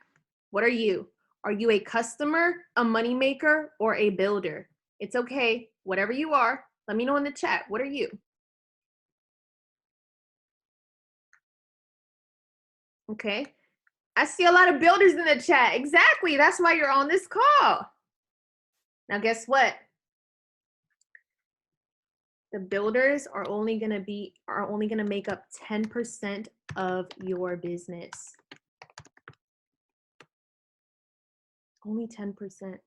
what are you? Are you a customer, a money maker, or a builder? It's okay, whatever you are, let me know in the chat. What are you? Okay, I see a lot of builders in the chat. Exactly, that's why you're on this call. Now guess what? The builders are only gonna make up 10% of your business. Only 10%.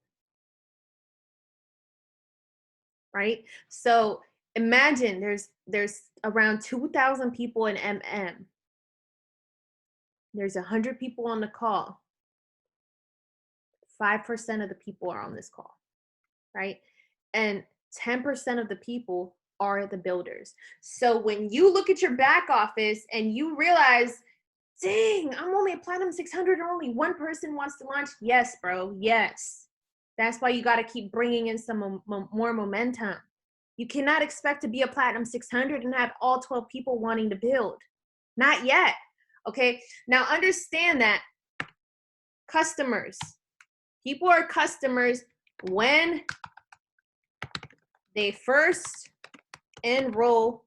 Right? So imagine there's around 2,000 people in MM. There's 100 people on the call. 5% of the people are on this call, right? And 10% of the people are the builders. So when you look at your back office and you realize, dang, I'm only at Platinum 600 and only one person wants to launch. Yes, bro, yes. That's why you got to keep bringing in some more momentum. You cannot expect to be a Platinum 600 and have all 12 people wanting to build. Not yet, okay? Now understand that customers, people are customers when they first enroll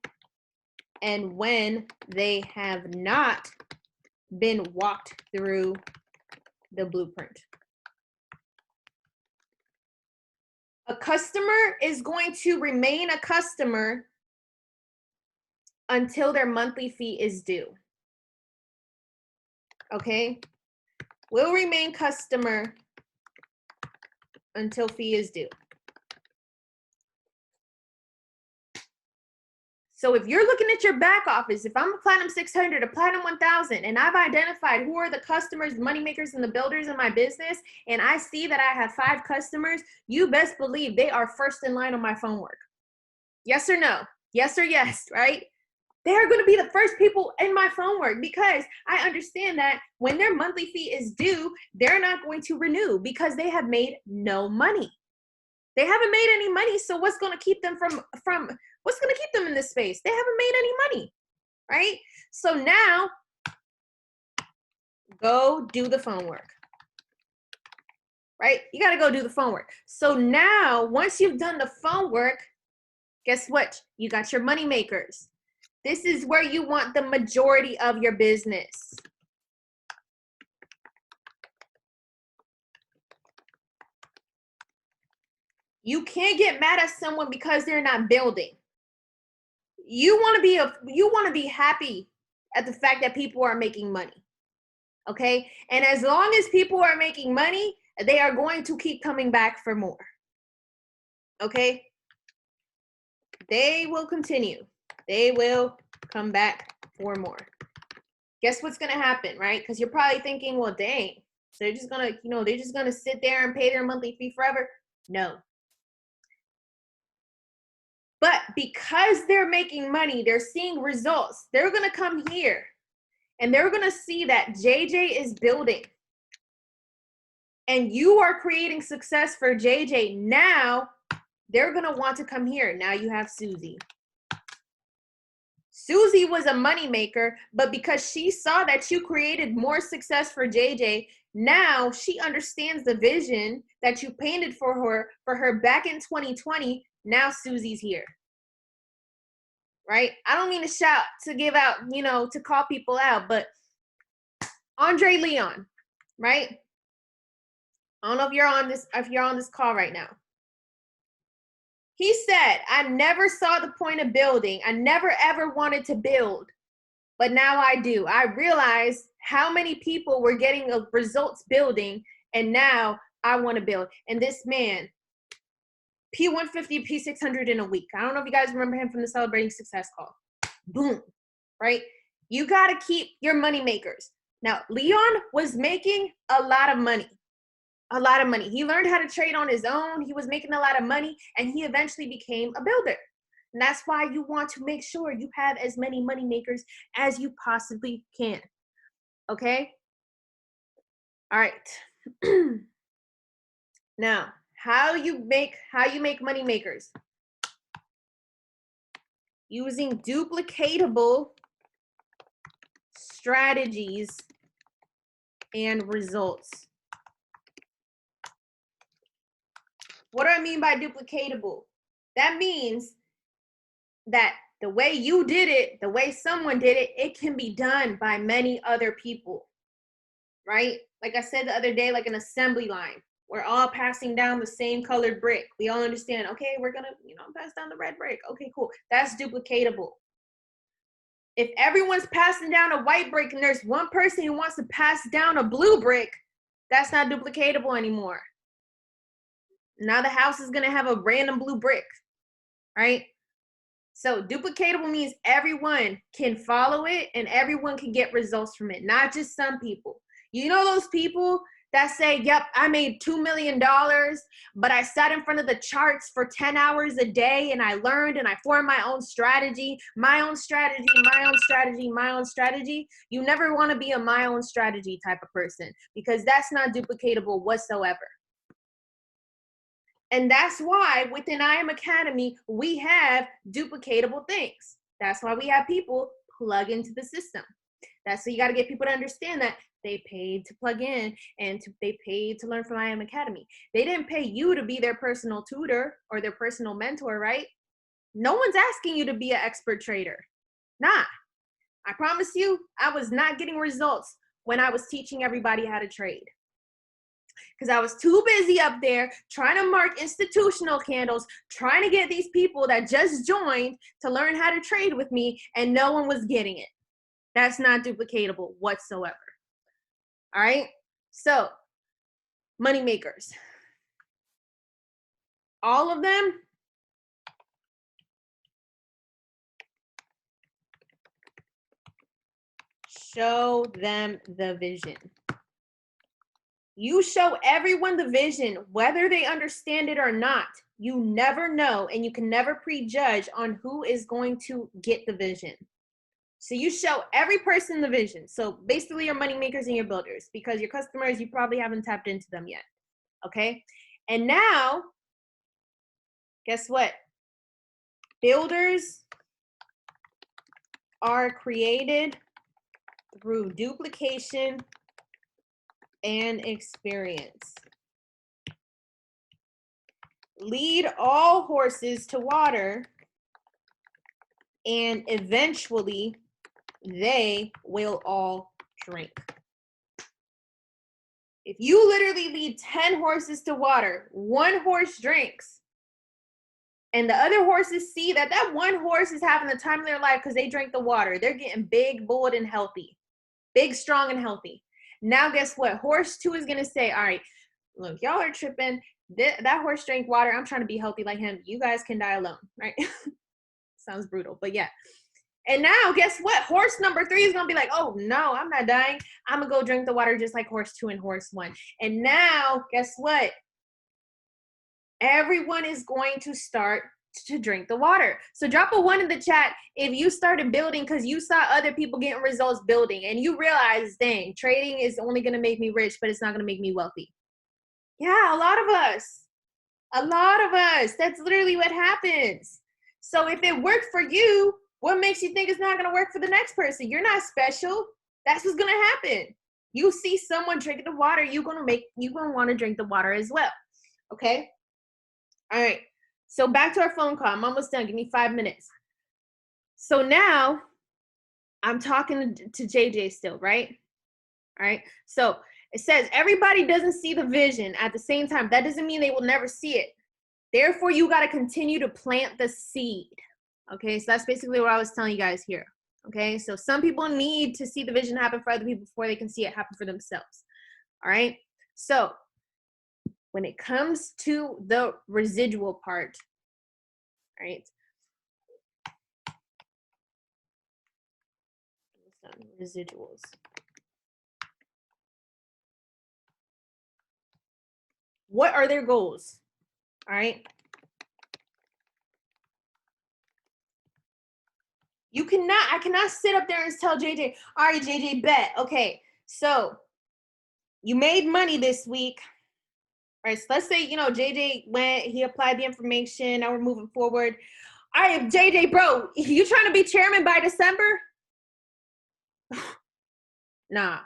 and when they have not been walked through the blueprint. A customer is going to remain a customer until their monthly fee is due. Okay? Will remain customer until fee is due. So if you're looking at your back office, if I'm a Platinum 600, a Platinum 1000, and I've identified who are the customers, money makers, and the builders in my business, and I see that I have 5 customers, you best believe they are first in line on my phone work. Yes or no? Yes or yes, right? They're going to be the first people in my phone work because I understand that when their monthly fee is due, they're not going to renew because they have made no money. They haven't made any money. So what's going to keep them from what's going to keep them in this space? They haven't made any money, right? So now go do the phone work, right? You got to go do the phone work. So now once you've done the phone work, guess what? You got your money makers. This is where you want the majority of your business. You can't get mad at someone because they're not building. You want to be happy at the fact that people are making money. Okay? And as long as people are making money, they are going to keep coming back for more. Okay? They will continue. They will come back for more. Guess what's going to happen, right? Because you're probably thinking, well, dang, so they're just going to, they're just going to sit there and pay their monthly fee forever. No. But because they're making money, they're seeing results. They're going to come here and they're going to see that JJ is building. And you are creating success for JJ. Now they're going to want to come here. Now you have Susie. Susie was a money maker, but because she saw that you created more success for JJ, now she understands the vision that you painted for her back in 2020. Now Susie's here. Right? I don't mean to shout, to give out, to call people out, but Andre Leon, right? I don't know if you're on this call right now. He said, I never saw the point of building. I never ever wanted to build, but now I do. I realized how many people were getting results building, and now I want to build. And this man, P150, P600 in a week. I don't know if you guys remember him from the Celebrating Success call. Boom, right? You got to keep your money makers. Now, Leon was making a lot of money. A lot of money. He learned how to trade on his own. He was making a lot of money, and he eventually became a builder. And that's why you want to make sure you have as many money makers as you possibly can. Okay? All right. Now, how you make money makers? Using duplicatable strategies and results. What do I mean by duplicatable? That means that the way you did it, the way someone did it, it can be done by many other people, right? Like I said the other day, like an assembly line. We're all passing down the same colored brick. We all understand, okay, we're going to, pass down the red brick. Okay, cool. That's duplicatable. If everyone's passing down a white brick and there's one person who wants to pass down a blue brick, that's not duplicatable anymore. Now the house is going to have a random blue brick, right? So duplicatable means everyone can follow it and everyone can get results from it, not just some people. You know those people that say, yep, I made $2 million, but I sat in front of the charts for 10 hours a day and I learned and I formed my own strategy, my own strategy, my own strategy, my own strategy. You never want to be a my own strategy type of person because that's not duplicatable whatsoever. And that's why within I Am Academy, we have duplicatable things. That's why we have people plug into the system. That's so you got to get people to understand that they paid to plug in and they paid to learn from I Am Academy. They didn't pay you to be their personal tutor or their personal mentor, right? No one's asking you to be an expert trader. Nah, I promise you, I was not getting results when I was teaching everybody how to trade. Because I was too busy up there trying to mark institutional candles, trying to get these people that just joined to learn how to trade with me, and no one was getting it. That's not duplicatable whatsoever. All right? So, money makers. All of them show them the vision. You show everyone the vision, whether they understand it or not. You never know, and you can never prejudge on who is going to get the vision. So you show every person the vision. So basically your money makers and your builders, because your customers, you probably haven't tapped into them yet. Okay. And now, guess what? Builders are created through duplication and experience. Lead all horses to water, and eventually they will all drink. If you literally lead 10 horses to water, one horse drinks, and the other horses see that that one horse is having the time of their life because they drank the water. They're getting big, bold, and healthy. Big, strong, and healthy. Now, guess what? Horse 2 is going to say, all right, look, y'all are tripping. That horse drank water. I'm trying to be healthy like him. You guys can die alone, right? Sounds brutal, but yeah. And now, guess what? Horse number 3 is going to be like, oh, no, I'm not dying. I'm going to go drink the water just like horse 2 and horse 1. And now, guess what? Everyone is going to start to drink the water. So drop a 1 in the chat if you started building because you saw other people getting results building and you realize, dang, trading is only going to make me rich, but it's not going to make me wealthy. Yeah, a lot of us. A lot of us. That's literally what happens. So if it worked for you, what makes you think it's not going to work for the next person? You're not special. That's what's going to happen. You see someone drinking the water, you're going to want to drink the water as well. Okay? All right. So back to our phone call. I'm almost done. Give me 5 minutes. So now I'm talking to JJ still, right? All right. So it says everybody doesn't see the vision at the same time. That doesn't mean they will never see it. Therefore, you got to continue to plant the seed. Okay. So that's basically what I was telling you guys here. Okay. So some people need to see the vision happen for other people before they can see it happen for themselves. All right. So when it comes to the residual part, right? Residuals. What are their goals? All right. I cannot sit up there and tell JJ, all right, JJ, bet. Okay. So you made money this week. All right, so let's say, JJ went, he applied the information, now we're moving forward. All right, JJ, bro, you trying to be chairman by December? Nah,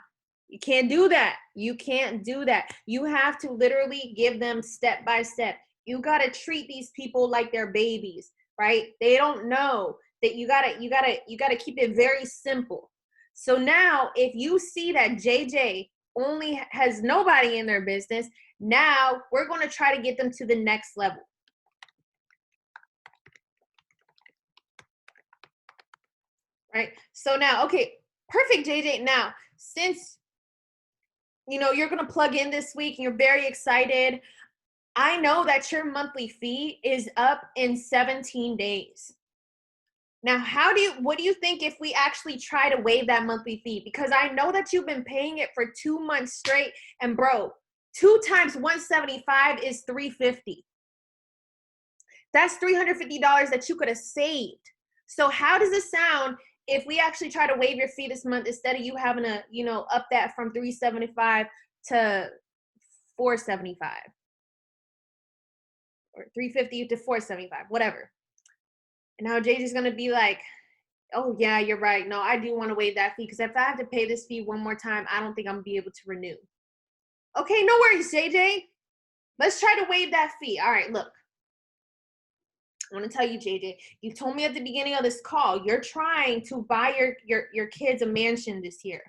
you can't do that. You can't do that. You have to literally give them step by step. You got to treat these people like they're babies, right? They don't know that you got to keep it very simple. So now if you see that JJ only has nobody in their business, now we're going to try to get them to the next level. Right? So now, okay, perfect, JJ. Now, since, you're going to plug in this week and you're very excited, I know that your monthly fee is up in 17 days. Now, what do you think if we actually try to waive that monthly fee? Because I know that you've been paying it for 2 months straight, and bro, 2 times 175 is $350. That's $350 that you could have saved. So how does it sound if we actually try to waive your fee this month instead of you having to, up that from $375 to $475 or $350 to $475, whatever. And now JJ's going to be like, oh, yeah, you're right. No, I do want to waive that fee because if I have to pay this fee one more time, I don't think I'm going to be able to renew. Okay, no worries, JJ. Let's try to waive that fee. All right, look. I want to tell you, JJ, you told me at the beginning of this call, you're trying to buy your kids a mansion this year.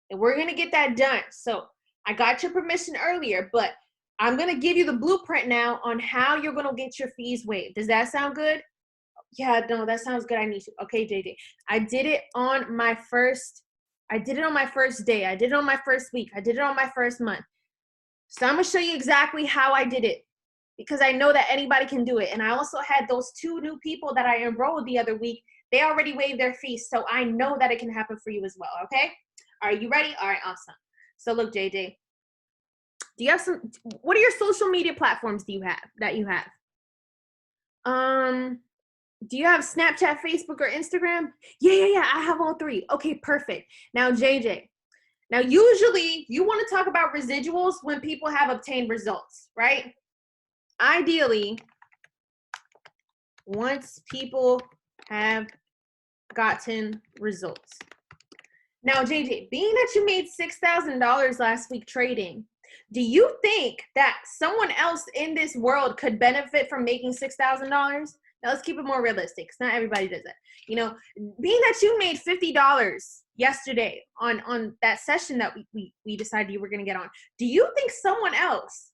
And we're going to get that done. So I got your permission earlier, but I'm going to give you the blueprint now on how you're going to get your fees waived. Does that sound good? Yeah, no, that sounds good. I need to. Okay, JJ. I did it on my first day. I did it on my first week. I did it on my first month. So I'm going to show you exactly how I did it because I know that anybody can do it. And I also had those 2 new people that I enrolled the other week. They already waived their fees. So I know that it can happen for you as well. Okay. Are you ready? All right, awesome. So look, JJ, what are your social media platforms that you have? Do you have Snapchat, Facebook, or Instagram? Yeah, I have all three. Okay, perfect. Now, JJ. Now, usually you want to talk about residuals when people have obtained results, right? Ideally, once people have gotten results. Now, JJ, being that you made $6,000 last week trading, do you think that someone else in this world could benefit from making $6,000? Now, let's keep it more realistic, because not everybody does that. You know, being that you made $50 yesterday on that session that we decided you were going to get on, do you think someone else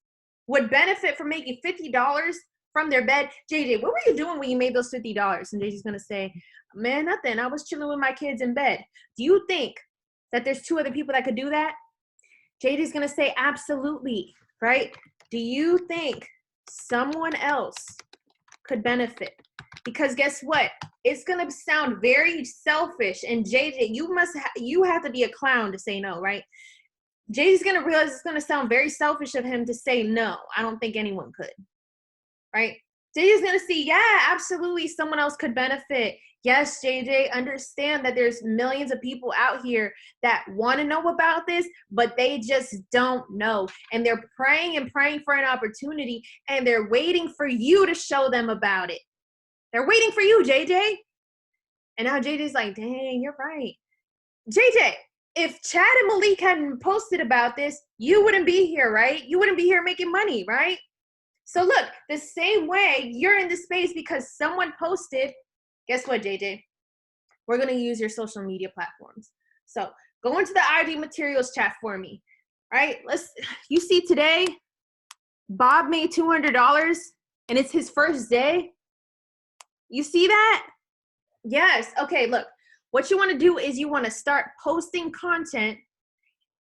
would benefit from making $50 from their bed? JJ, what were you doing when you made those $50? And JJ's going to say, man, nothing. I was chilling with my kids in bed. Do you think that there's two other people that could do that? JJ's going to say, absolutely, right? Do you think someone else could benefit? Because guess what? It's going to sound very selfish. And JJ, you have to be a clown to say no, right? JJ's going to realize it's going to sound very selfish of him to say no. I don't think anyone could, right? JJ's going to see, yeah, absolutely, someone else could benefit. Yes, JJ, understand that there's millions of people out here that want to know about this, but they just don't know. And they're praying and praying for an opportunity, and they're waiting for you to show them about it. They're waiting for you, JJ. And now JJ's like, dang, you're right. JJ, if Chad and Malik hadn't posted about this, you wouldn't be here, right? You wouldn't be here making money, right? So look, the same way you're in this space because someone posted. Guess what, JJ? We're going to use your social media platforms. So go into the IG materials chat for me. All right, you see today, Bob made $200 and it's his first day. You see that? Yes. Okay, look, what you want to do is you want to start posting content.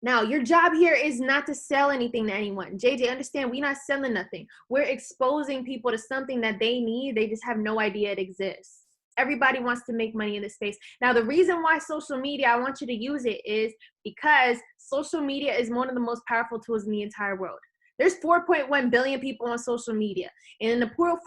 Now, your job here is not to sell anything to anyone. JJ, understand, we're not selling nothing. We're exposing people to something that they need. They just have no idea it exists. Everybody wants to make money in this space. Now, the reason why social media, I want you to use it is because social media is one of the most powerful tools in the entire world. There's 4.1 billion people on social media. And in a pool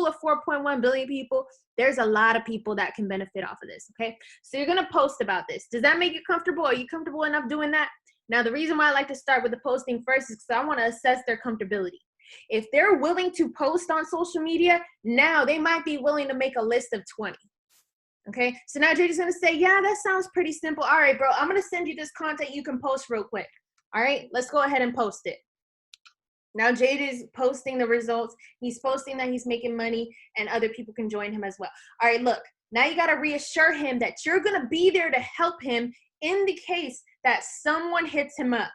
of 4.1 billion people, there's a lot of people that can benefit off of this, okay? So you're going to post about this. Does that make you comfortable? Are you comfortable enough doing that? Now, the reason why I like to start with the posting first is because I want to assess their comfortability. If they're willing to post on social media, now they might be willing to make a list of 20. Okay, so now JJ's going to say, yeah, that sounds pretty simple. All right, bro, I'm going to send you this content you can post real quick. All right, let's go ahead and post it. Now JJ's posting the results. He's posting that he's making money and other people can join him as well. All right, look, now you got to reassure him that you're going to be there to help him in the case that someone hits him up.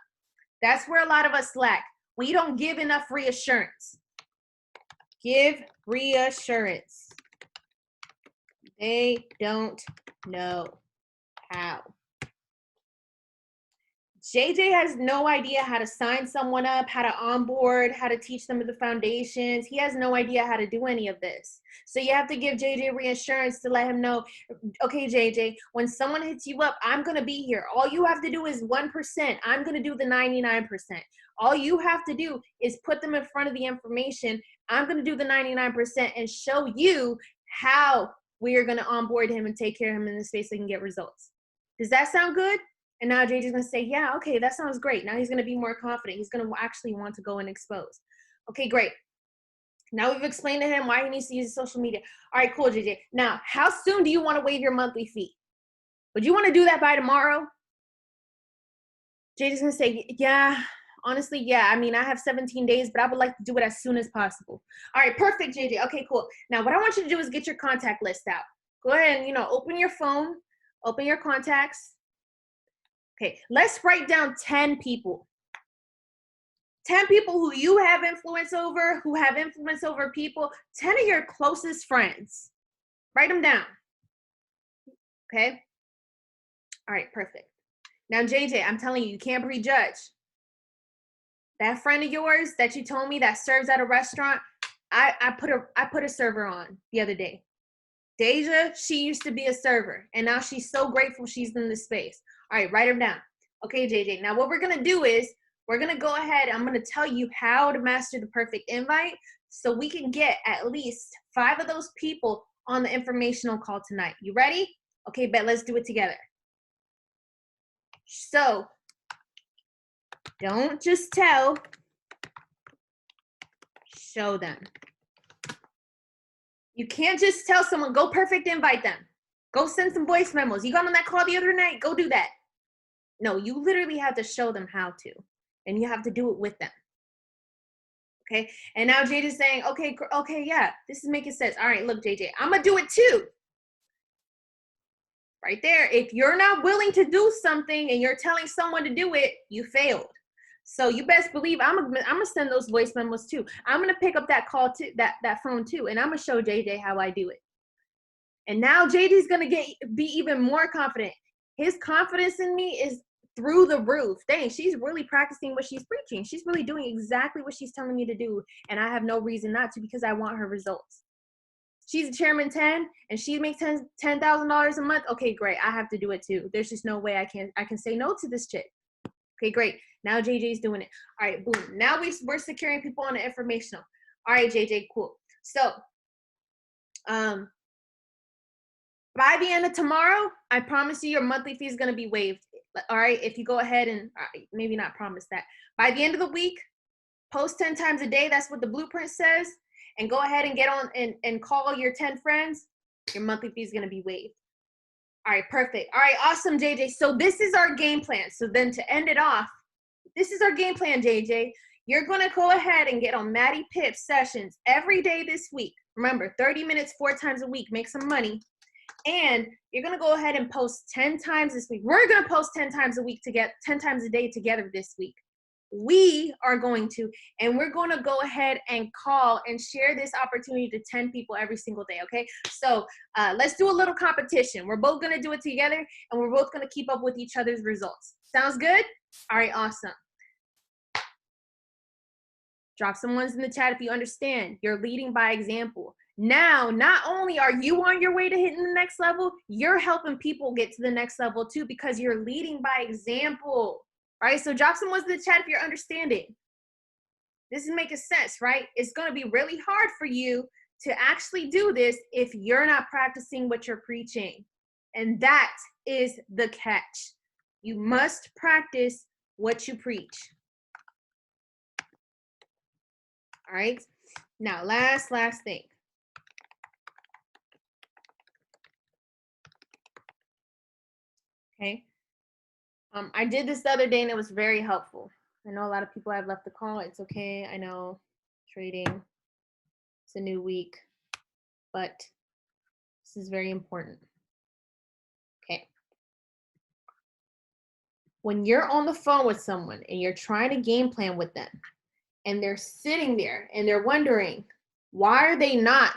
That's where a lot of us lack. We don't give enough reassurance. Give reassurance. They don't know how. JJ has no idea how to sign someone up, how to onboard, how to teach them the foundations. He has no idea how to do any of this. So you have to give JJ reassurance to let him know, okay, JJ, when someone hits you up, I'm going to be here. All you have to do is 1%. I'm going to do the 99%. All you have to do is put them in front of the information. I'm going to do the 99% and show you how we are going to onboard him and take care of him in the space so he can get results. Does that sound good? And now JJ's going to say, yeah, okay, that sounds great. Now he's going to be more confident. He's going to actually want to go and expose. Okay, great. Now we've explained to him why he needs to use social media. All right, cool, JJ. Now, how soon do you want to waive your monthly fee? Would you want to do that by tomorrow? JJ's going to say, yeah, honestly, yeah. I mean, I have 17 days, but I would like to do it as soon as possible. All right, perfect, JJ. Okay, cool. Now, what I want you to do is get your contact list out. Go ahead and, open your phone, open your contacts. Okay, let's write down 10 people. 10 people who you have influence over, who have influence over people. 10 of your closest friends. Write them down. Okay? All right, perfect. Now, JJ, I'm telling you, you can't prejudge. That friend of yours that you told me that serves at a restaurant, I put a server on the other day. Deja, she used to be a server, and now she's so grateful she's in this space. All right, write them down. Okay, JJ. Now what we're going to do is we're going to go ahead. I'm going to tell you how to master the perfect invite so we can get at least 5 of those people on the informational call tonight. You ready? Okay, bet, let's do it together. So don't just tell, show them. You can't just tell someone, go perfect invite them. Go send some voice memos. You got on that call the other night, go do that. No, you literally have to show them how to, and you have to do it with them. Okay, and now JJ's saying, okay, yeah, this is making sense. All right, look, JJ, I'm gonna do it too. Right there, if you're not willing to do something and you're telling someone to do it, you failed. So you best believe I'm gonna send those voice memos too. I'm gonna pick up that call to that phone too, and I'm gonna show JJ how I do it. And now JJ's gonna be even more confident. His confidence in me is through the roof. Dang, she's really practicing what she's preaching. She's really doing exactly what she's telling me to do, and I have no reason not to because I want her results. She's a chairman 10 and she makes $10,000 a month. Okay, great. I have to do it too. There's just no way I can say no to this chick. Okay, great. Now JJ's doing it. All right, boom. Now we're securing people on the informational. All right, JJ, cool. So, by the end of tomorrow, I promise you your monthly fee is going to be waived. All right, if you go ahead and maybe not promise that. By the end of the week, post 10 times a day. That's what the blueprint says. And go ahead and get on and call your 10 friends. Your monthly fee is going to be waived. All right, perfect. All right, awesome, JJ. So this is our game plan. So then to end it off, this is our game plan, JJ. You're going to go ahead and get on Maddie Pipp sessions every day this week. Remember, 30 minutes, 4 times a week. Make some money. And you're going to go ahead and post 10 times this week. We're going to post 10 times a week to get 10 times a day together this week. We are going to, and we're going to go ahead and call and share this opportunity to 10 people every single day, okay? So let's do a little competition. We're both going to do it together, and we're both going to keep up with each other's results. Sounds good? All right, awesome. Drop some ones in the chat if you understand. You're leading by example. Now, not only are you on your way to hitting the next level, you're helping people get to the next level too because you're leading by example. Right? So drop some ones in the chat if you're understanding. This is making sense, right? It's going to be really hard for you to actually do this if you're not practicing what you're preaching. And that is the catch. You must practice what you preach. All right? Now, last thing. Okay? I did this the other day and it was very helpful. I know a lot of people have left the call. It's okay. I know trading, it's a new week, but this is very important. Okay. When you're on the phone with someone and you're trying to game plan with them and they're sitting there and they're wondering, why are they not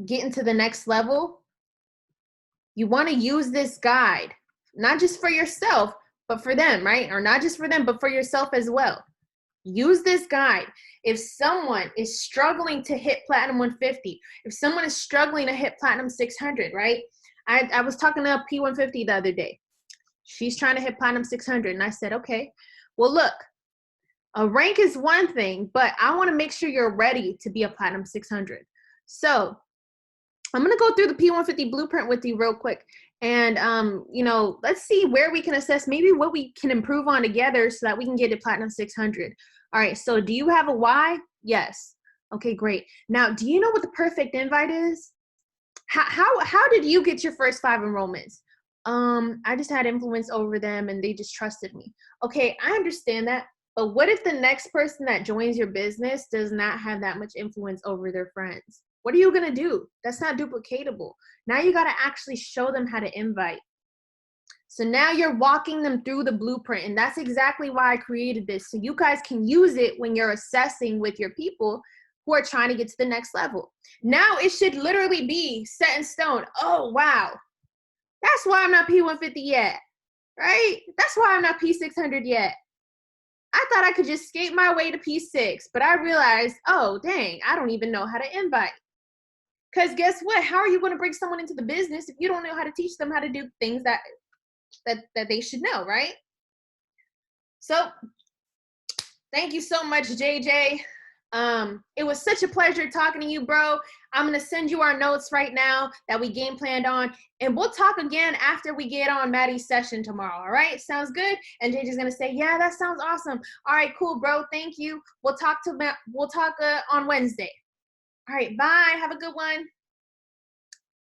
getting to the next level? You want to use this guide, not just for yourself, but for them, right? Or not just for them, but for yourself as well. Use this guide. If someone is struggling to hit Platinum 150, if someone is struggling to hit Platinum 600, right? I was talking to P150 the other day. She's trying to hit Platinum 600. And I said, okay, well, look, a rank is one thing, but I want to make sure you're ready to be a Platinum 600. So I'm going to go through the P150 blueprint with you real quick. And, let's see where we can assess maybe what we can improve on together so that we can get to Platinum 600. All right. So do you have a why? Yes. Okay, great. Now, do you know what the perfect invite is? How did you get your first 5 enrollments? I just had influence over them and they just trusted me. Okay, I understand that. But what if the next person that joins your business does not have that much influence over their friends? What are you going to do? That's not duplicatable. Now you got to actually show them how to invite. So now you're walking them through the blueprint. And that's exactly why I created this. So you guys can use it when you're assessing with your people who are trying to get to the next level. Now it should literally be set in stone. Oh, wow. That's why I'm not P150 yet, right? That's why I'm not P600 yet. I thought I could just skate my way to P6, but I realized, oh, dang, I don't even know how to invite. Because guess what? How are you going to bring someone into the business if you don't know how to teach them how to do things that they should know, right? So thank you so much, JJ. It was such a pleasure talking to you, bro. I'm going to send you our notes right now that we game planned on, and we'll talk again after we get on Maddie's session tomorrow. All right. Sounds good. And JJ's going to say, yeah, that sounds awesome. All right, cool, bro. Thank you. We'll talk on Wednesday. All right. Bye. Have a good one.